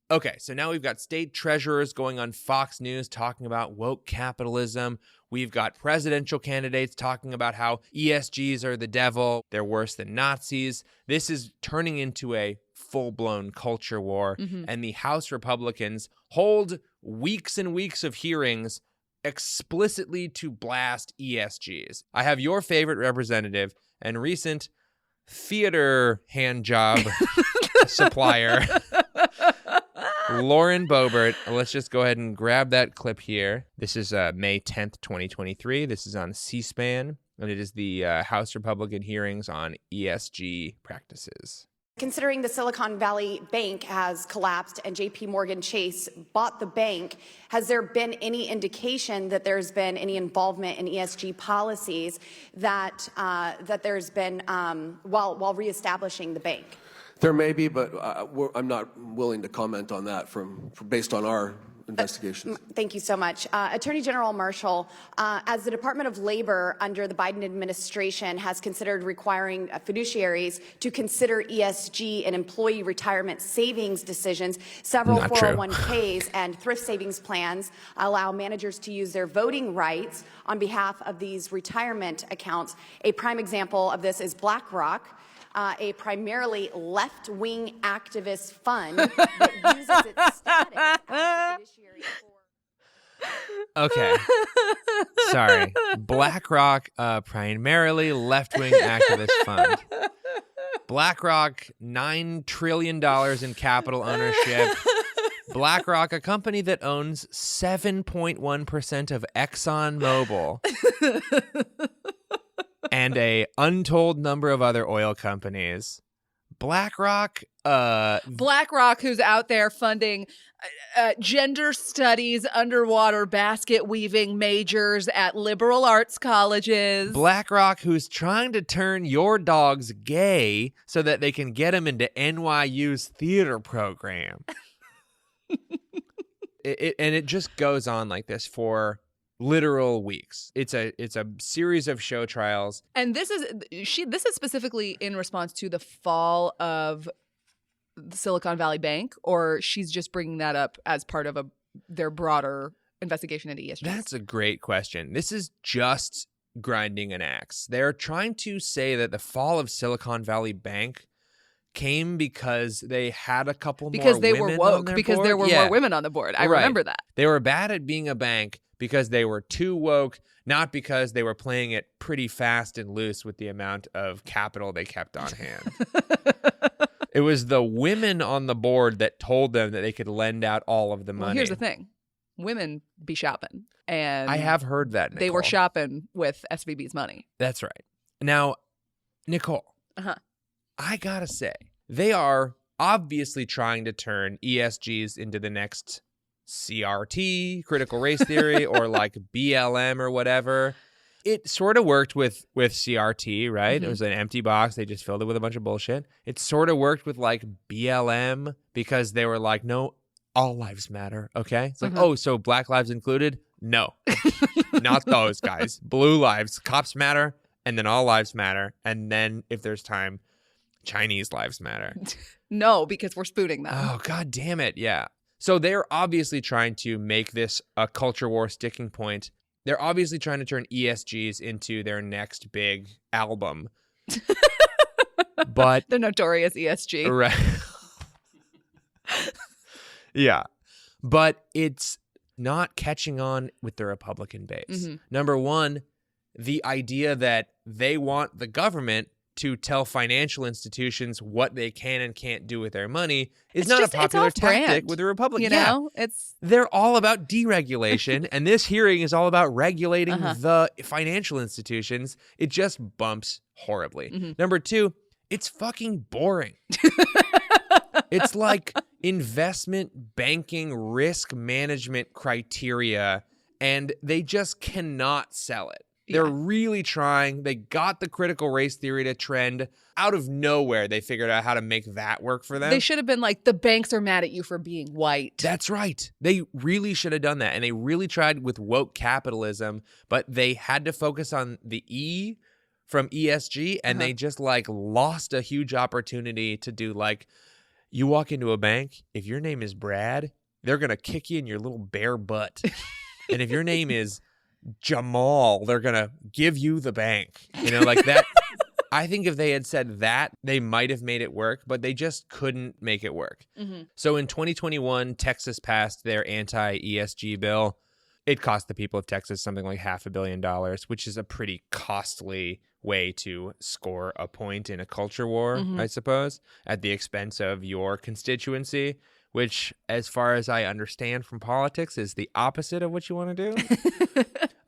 Okay, so now we've got state treasurers going on Fox News talking about woke capitalism. We've got presidential candidates talking about how ESGs are the devil. They're worse than Nazis. This is turning into a full-blown culture war. And the House Republicans hold weeks and weeks of hearings explicitly to blast ESGs. I have your favorite representative and recent theater hand job supplier, Lauren Boebert. Let's just go ahead and grab that clip here. This is May 10th, 2023. This is on C-SPAN, and it is the House Republican hearings on ESG practices. Considering the Silicon Valley Bank has collapsed and JP Morgan Chase bought the bank, has there been any indication that there's been any involvement in ESG policies that there's been while reestablishing the bank? There may be, but I'm not willing to comment on that based on our investigations. Thank you so much. Attorney General Marshall, as the Department of Labor under the Biden administration has considered requiring fiduciaries to consider ESG and employee retirement savings decisions, several 401ks and thrift savings plans allow managers to use their voting rights on behalf of these retirement accounts. A prime example of this is BlackRock. a primarily left-wing activist fund that uses its status as a fiduciary for... Okay. Sorry. BlackRock, primarily left-wing activist fund. BlackRock, $9 trillion in capital ownership. BlackRock, a company that owns 7.1% of ExxonMobil and a untold number of other oil companies. BlackRock, who's out there funding gender studies, underwater basket weaving majors at liberal arts colleges. BlackRock, who's trying to turn your dogs gay so that they can get them into NYU's theater program. It just goes on like this for literal weeks. It's a series of show trials. And this is specifically in response to the fall of the Silicon Valley Bank, or she's just bringing that up as part of their broader investigation into ESGs? That's a great question. This is just grinding an axe. They're trying to say that the fall of Silicon Valley Bank came because they had a couple more women they were woke, because board. there were more women on the board. I remember that. They were bad at being a bank because they were too woke, not because they were playing it pretty fast and loose with the amount of capital they kept on hand. It was the women on the board that told them that they could lend out all of the money. Well, here's the thing. Women be shopping. And I have heard that, Nicole. They were shopping with SVB's money. That's right. Now, Nicole, I gotta say, they are obviously trying to turn ESGs into the next CRT, critical race theory, or like BLM or whatever. It sort of worked with CRT, right? It was an empty box. They just filled it with a bunch of bullshit. It sort of worked with like BLM because they were like, no, all lives matter, okay? It's like, oh, so black lives included? No, not those guys. Blue lives, cops matter, and then all lives matter. And then if there's time, Chinese lives matter. No, because we're spooning them. Oh, God damn it. Yeah. So they're obviously trying to make this a culture war sticking point. They're obviously trying to turn ESGs into their next big album. But the notorious ESG. Right. Yeah. But it's not catching on with the Republican base. Number one, the idea that they want the government to tell financial institutions what they can and can't do with their money is not a popular tactic with the Republicans. You know, they're all about deregulation, and this hearing is all about regulating the financial institutions. It just bumps horribly. Number two, it's fucking boring. It's like investment banking risk management criteria, and they just cannot sell it. They're really trying. They got the critical race theory to trend. Out of nowhere, they figured out how to make that work for them. They should have been like, the banks are mad at you for being white. That's right. They really should have done that. And they really tried with woke capitalism, but they had to focus on the E from ESG, and they just like lost a huge opportunity to do like, you walk into a bank, if your name is Brad, they're going to kick you in your little bare butt. And if your name is Jamal, they're gonna give you the bank, you know, like that. I think if they had said that, they might have made it work, but they just couldn't make it work. So in 2021, Texas passed their anti-ESG bill. It cost the people of Texas something like $500 million, which is a pretty costly way to score a point in a culture war, I suppose, at the expense of your constituency, which, as far as I understand from politics, is the opposite of what you want to do.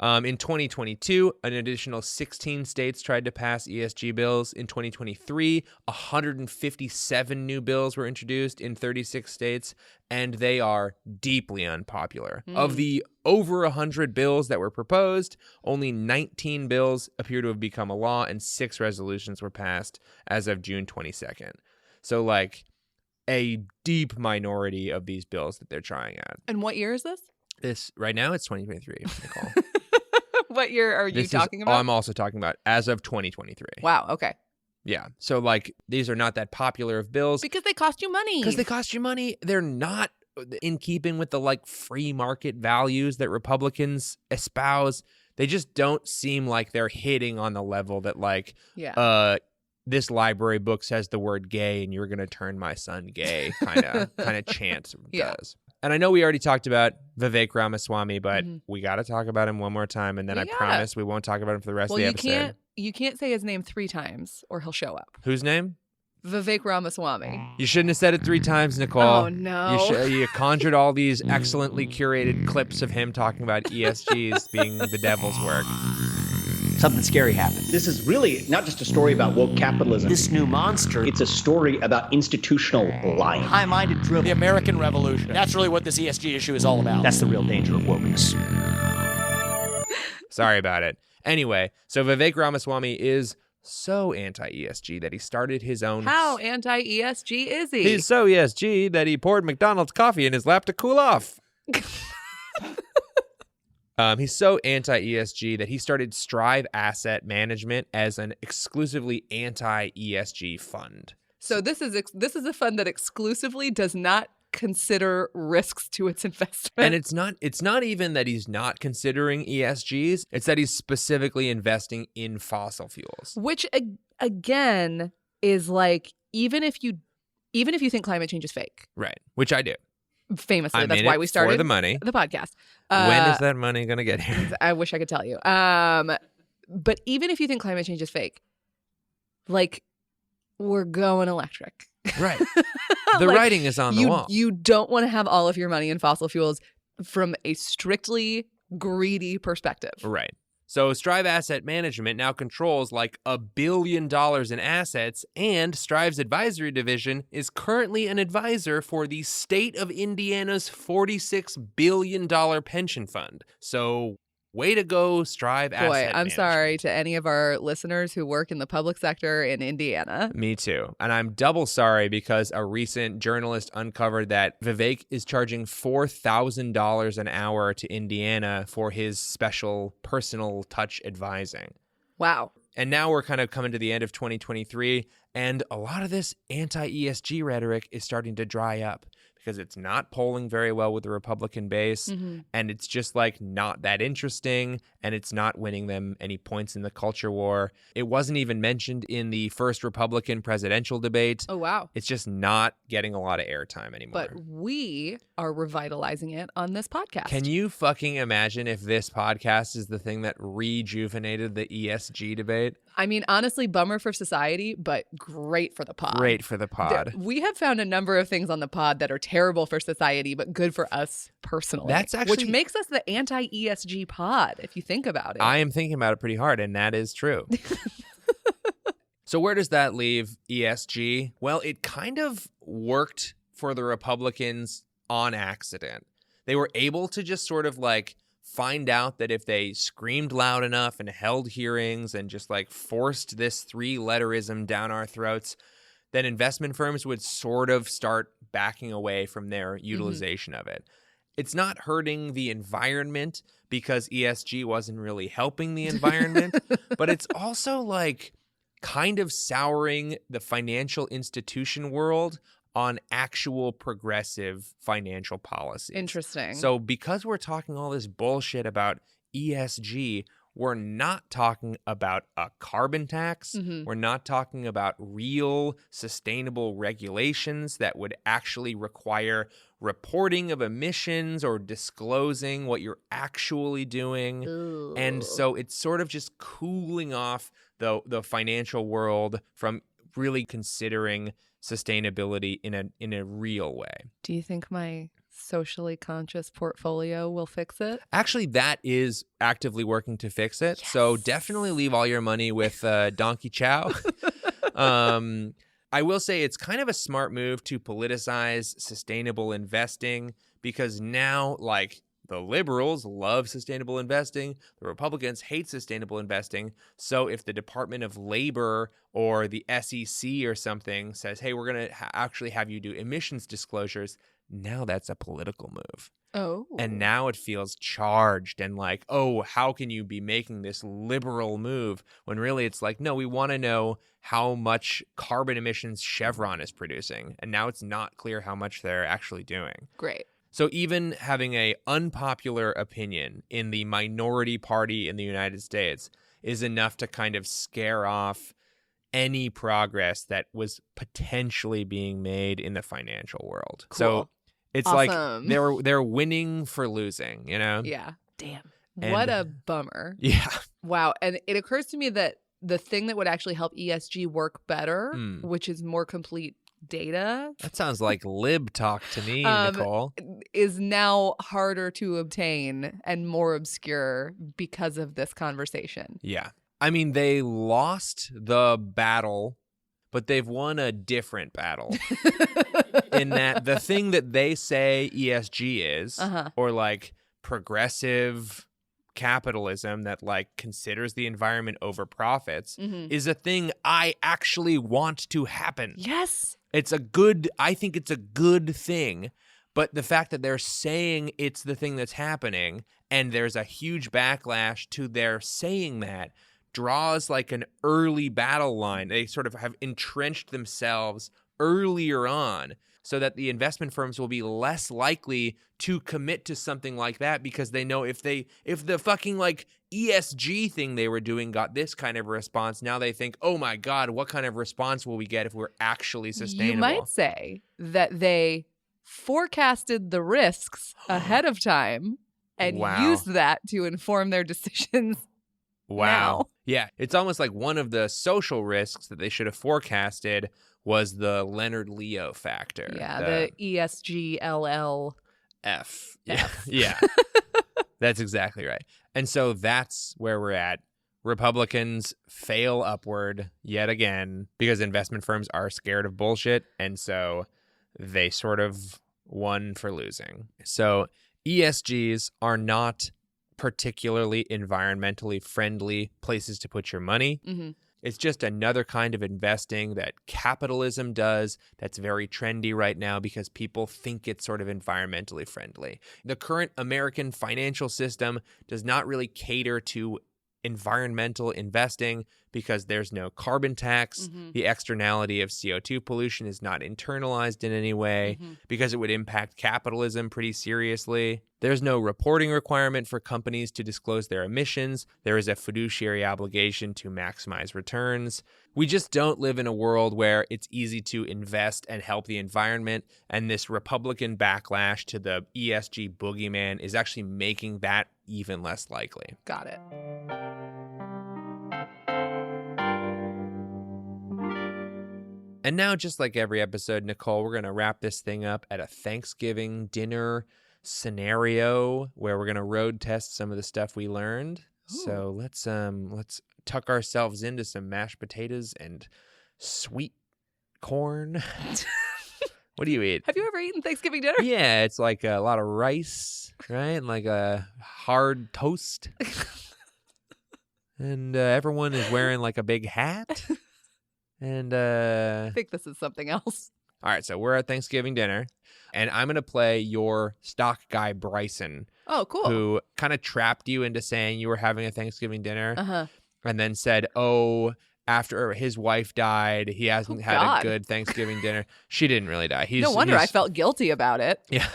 In 2022, an additional 16 states tried to pass ESG bills. In 2023, 157 new bills were introduced in 36 states, and they are deeply unpopular. Of the over 100 bills that were proposed, only 19 bills appear to have become a law, and 6 resolutions were passed as of June 22nd. So, like, a deep minority of these bills that they're trying at. And what year is this? This right now, it's 2023, Nicole. What year are you talking about? I'm also talking about as of 2023. Wow, okay. Yeah. So, like, these are not that popular of bills. Because they cost you money. Because they cost you money. They're not in keeping with the, like, free market values that Republicans espouse. They just don't seem like they're hitting on the level that, like, this library book says the word gay and you're going to turn my son gay kind of chant does. And I know we already talked about Vivek Ramaswamy, but we got to talk about him one more time. And then I promise we won't talk about him for the rest of the episode. You can't say his name 3 times or he'll show up. Whose name? Vivek Ramaswamy. You shouldn't have said it 3 times, Nicole. Oh, no. You conjured all these excellently curated clips of him talking about ESGs being the devil's work. Something scary happened. This is really not just a story about woke capitalism. This new monster. It's a story about institutional lying. High-minded drivel. The American Revolution. That's really what this ESG issue is all about. That's the real danger of wokeness. Sorry about it. Anyway, so Vivek Ramaswamy is so anti-ESG that he started his own... How anti-ESG is he? He's so ESG that he poured McDonald's coffee in his lap to cool off. He's so anti-ESG that he started Strive Asset Management as an exclusively anti-ESG fund. So this is a fund that exclusively does not consider risks to its investment. And it's not even that he's not considering ESGs, it's that he's specifically investing in fossil fuels. Which again is like even if you think climate change is fake. Right, which I do. Famously, that's why we started for the money. The podcast. When is that money going to get here? I wish I could tell you. But even if you think climate change is fake, like, we're going electric. Right. The writing is on the wall. You don't want to have all of your money in fossil fuels from a strictly greedy perspective. Right. So Strive Asset Management now controls like $1 billion in assets, and Strive's advisory division is currently an advisor for the state of Indiana's $46 billion pension fund. So way to go, Strive Asset Management. I'm sorry to any of our listeners who work in the public sector in Indiana. Me too. And I'm double sorry because a recent journalist uncovered that Vivek is charging $4,000 an hour to Indiana for his special personal touch advising. Wow. And now we're kind of coming to the end of 2023, and a lot of this anti-ESG rhetoric is starting to dry up because it's not polling very well with the Republican base, and it's just like not that interesting, and it's not winning them any points in the culture war. It wasn't even mentioned in the first Republican presidential debate. Oh, wow. It's just not getting a lot of airtime anymore. But we are revitalizing it on this podcast. Can you fucking imagine if this podcast is the thing that rejuvenated the ESG debate? I mean, honestly, bummer for society, but great for the pod. Great for the pod. We have found a number of things on the pod that are terrible for society, but good for us personally. That's actually... Which makes us the anti-ESG pod, if you think about it. I am thinking about it pretty hard, and that is true. So where does that leave ESG? Well, it kind of worked for the Republicans on accident. They were able to just sort of like find out that if they screamed loud enough and held hearings and just like forced this 3-letterism down our throats, then investment firms would sort of start backing away from their utilization of it. It's not hurting the environment because ESG wasn't really helping the environment, but it's also like kind of souring the financial institution world on actual progressive financial policies. Interesting. So because we're talking all this bullshit about ESG, we're not talking about a carbon tax. We're not talking about real sustainable regulations that would actually require reporting of emissions or disclosing what you're actually doing. Ooh. And so it's sort of just cooling off the financial world from really considering sustainability in a real way. Do you think my socially conscious portfolio will fix it? Actually, that is actively working to fix it. Yes. So definitely leave all your money with Donkey Chow. I will say it's kind of a smart move to politicize sustainable investing because now, like, the liberals love sustainable investing. The Republicans hate sustainable investing. So if the Department of Labor or the SEC or something says, hey, we're going to actually have you do emissions disclosures, now that's a political move. Oh. And now it feels charged and like, oh, how can you be making this liberal move when really it's like, no, we want to know how much carbon emissions Chevron is producing. And now it's not clear how much they're actually doing. Great. So even having a unpopular opinion in the minority party in the United States is enough to kind of scare off any progress that was potentially being made in the financial world. Cool. So it's Awesome. like they're winning for losing, you know? Yeah. Damn. And- What a bummer. Yeah. Wow. And it occurs to me that the thing that would actually help ESG work better, which is more complete data, That sounds like lib talk to me, Nicole. is now harder to obtain and more obscure because of this conversation. Yeah. I mean, they lost the battle, but they've won a different battle. In that the thing that they say ESG is, or like progressive capitalism that like considers the environment over profits, is a thing I actually want to happen. Yes. I think it's a good thing, but the fact that they're saying it's the thing that's happening and there's a huge backlash to their saying that draws like an early battle line. They sort of have entrenched themselves earlier on so that the investment firms will be less likely to commit to something like that because they know if the fucking like ESG thing they were doing got this kind of response, now they think, oh my God, what kind of response will we get if we're actually sustainable? You might say that they forecasted the risks ahead of time and used that to inform their decisions. Wow. Now. Yeah. It's almost like one of the social risks that they should have forecasted was the Leonard Leo factor. Yeah, the ESGLL. F. Yeah. Yeah. That's exactly right. And so that's where we're at. Republicans fail upward yet again because investment firms are scared of bullshit. And so they sort of won for losing. So ESGs are not particularly environmentally friendly places to put your money. It's just another kind of investing that capitalism does that's very trendy right now because people think it's sort of environmentally friendly. The current American financial system does not really cater to environmental investing because there's no carbon tax. The externality of CO2 pollution is not internalized in any way because it would impact capitalism pretty seriously. There's no reporting requirement for companies to disclose their emissions. There is a fiduciary obligation to maximize returns. We just don't live in a world where it's easy to invest and help the environment, and this Republican backlash to the ESG boogeyman is actually making that even less likely. Got it. And now, just like every episode, Nicole, we're going to wrap this thing up at a Thanksgiving dinner scenario where we're going to road test some of the stuff we learned. Ooh. So let's tuck ourselves into some mashed potatoes and sweet corn. What do you eat? Have you ever eaten Thanksgiving dinner? Yeah, it's like a lot of rice, right? And like a hard toast. And everyone is wearing like a big hat. And I think this is something else. All right, so we're at Thanksgiving dinner, and I'm going to play your stock guy, Bryson. Oh, cool. Who kind of trapped you into saying you were having a Thanksgiving dinner and then said, oh, after his wife died, he hasn't had a good Thanksgiving dinner. She didn't really die. No wonder I felt guilty about it. Yeah.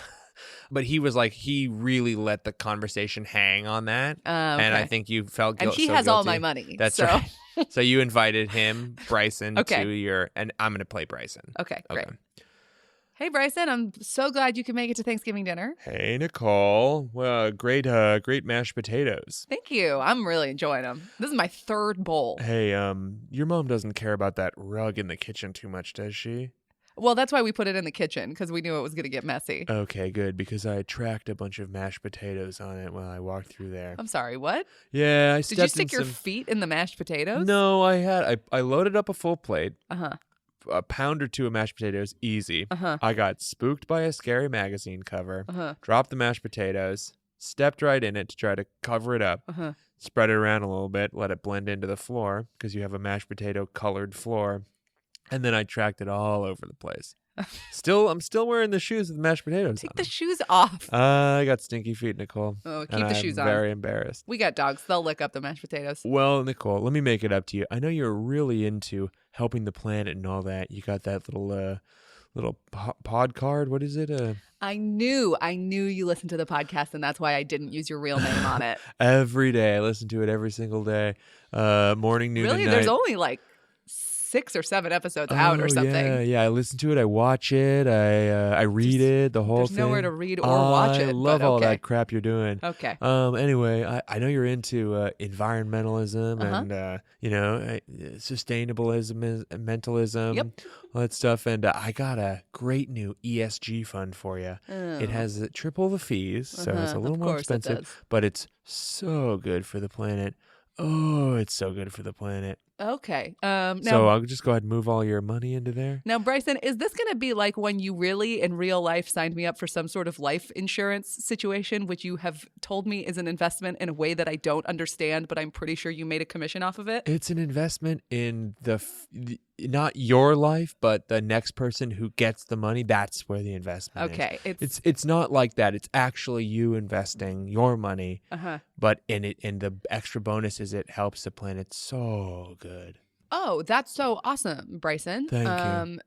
But he was like, he really let the conversation hang on that. Okay. And I think you felt guilty. And he has all my money. That's so. right. So you invited him, Bryson, to your, and I'm going to play Bryson. Okay, great. Hey, Bryson, I'm so glad you could make it to Thanksgiving dinner. Hey, Nicole. Well, great mashed potatoes. Thank you. I'm really enjoying them. This is my third bowl. Hey, your mom doesn't care about that rug in the kitchen too much, does she? Well, that's why we put it in the kitchen, because we knew it was going to get messy. Okay, good, because I tracked a bunch of mashed potatoes on it while I walked through there. I'm sorry, what? Yeah, Did you stick your feet in the mashed potatoes? No, I loaded up a full plate. A pound or two of mashed potatoes, easy. I got spooked by a scary magazine cover, dropped the mashed potatoes, stepped right in it to try to cover it up, spread it around a little bit, let it blend into the floor, because you have a mashed potato colored floor. And then I tracked it all over the place. I'm still wearing the shoes with the mashed potatoes. Take the shoes off. I got stinky feet, Nicole. Oh, keep the shoes on. I'm very embarrassed. We got dogs. They'll lick up the mashed potatoes. Well, Nicole, let me make it up to you. I know you're really into helping the planet and all that. You got that little pod card. What is it? I knew you listened to the podcast, and that's why I didn't use your real name on it. Every day. I listen to it every single day. Morning, noon, and night. There's only like 6 or 7 episodes out or something. Yeah. I listen to it. I watch it. I read it. The whole thing. There's nowhere to read or watch it. I love but all okay. that crap you're doing. Okay. Anyway, I know you're into environmentalism and sustainabilism, mentalism, all that stuff. And I got a great new ESG fund for you. It has triple the fees, so it's a little more expensive, but it's so good for the planet. Oh, it's so good for the planet. Okay. So I'll just go ahead and move all your money into there. Now, Bryson, is this going to be like when you really, in real life, signed me up for some sort of life insurance situation, which you have told me is an investment in a way that I don't understand, but I'm pretty sure you made a commission off of it? It's an investment in not your life, but the next person who gets the money. That's where the investment is. Okay. It's not like that. It's actually you investing your money, but in the extra bonus is it helps the planet so good. Oh, that's so awesome, Bryson. Thank you.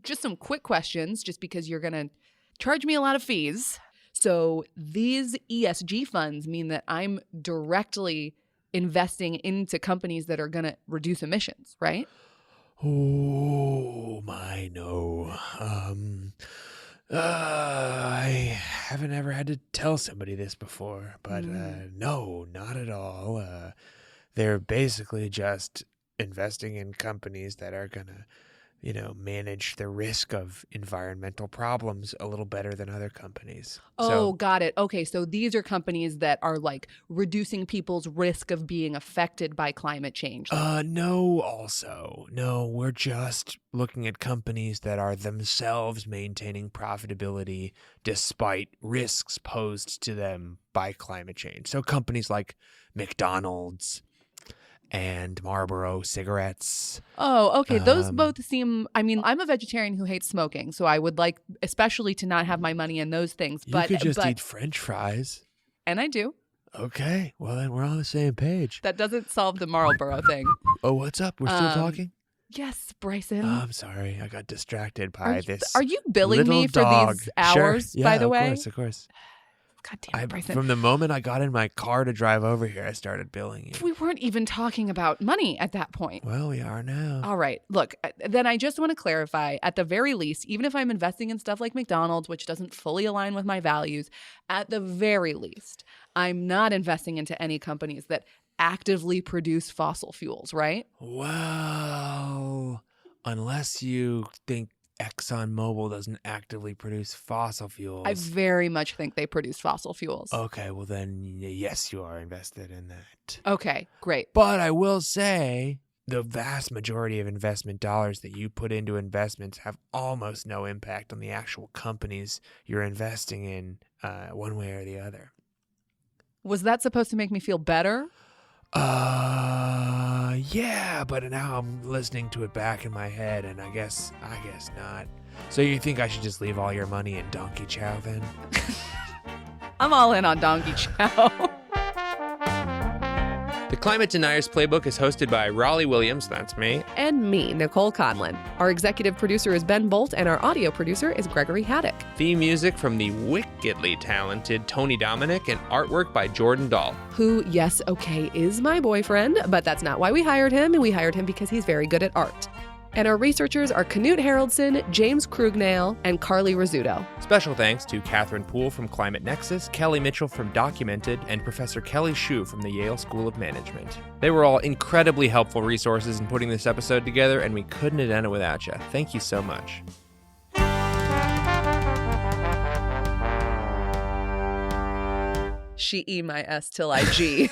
Just some quick questions, just because you're going to charge me a lot of fees. So these ESG funds mean that I'm directly investing into companies that are going to reduce emissions, right? Oh, my no. I haven't ever had to tell somebody this before, but no, not at all. They're basically just investing in companies that are going to, manage the risk of environmental problems a little better than other companies. Oh, got it. Okay, so these are companies that are like reducing people's risk of being affected by climate change. No, we're just looking at companies that are themselves maintaining profitability despite risks posed to them by climate change. So companies like McDonald's and Marlboro cigarettes. Oh, okay. Those both seem, I'm a vegetarian who hates smoking, so I would like especially to not have my money in those things. You could just eat French fries. And I do. Okay. Well, then we're on the same page. That doesn't solve the Marlboro thing. Oh, what's up? We're still talking? Yes, Bryson. Oh, I'm sorry. I got distracted by this. Are you billing me for dog. these hours, Sure. by the way? Of course. God damn it, Bryson. From the moment I got in my car to drive over here, I started billing you. We weren't even talking about money at that point. Well, we are now. All right. Look, then I just want to clarify, at the very least, even if I'm investing in stuff like McDonald's, which doesn't fully align with my values, at the very least, I'm not investing into any companies that actively produce fossil fuels, right? Well, unless you think ExxonMobil doesn't actively produce fossil fuels. I very much think they produce fossil fuels. Okay, well then, yes, you are invested in that. Okay, great. But I will say the vast majority of investment dollars that you put into investments have almost no impact on the actual companies you're investing in one way or the other. Was that supposed to make me feel better? Yeah, but now I'm listening to it back in my head, and I guess not. So you think I should just leave all your money in Donkey Chow then? I'm all in on Donkey Chow. The Climate Deniers Playbook is hosted by Rollie Williams, that's me. And me, Nicole Conlan. Our executive producer is Ben Boult, and our audio producer is Gregory Haddock. Theme music from the wickedly talented Tony Dominic and artwork by Jordan Dahl. Who, yes, okay, is my boyfriend, but that's not why we hired him. We hired him because he's very good at art. And our researchers are Knut Haraldson, James Crugnale, and Carly Rizzuto. Special thanks to Catherine Poole from Climate Nexus, Kelly Mitchell from Documented, and Professor Kelly Shue from the Yale School of Management. They were all incredibly helpful resources in putting this episode together, and we couldn't have done it without you. Thank you so much. She E my S till I G.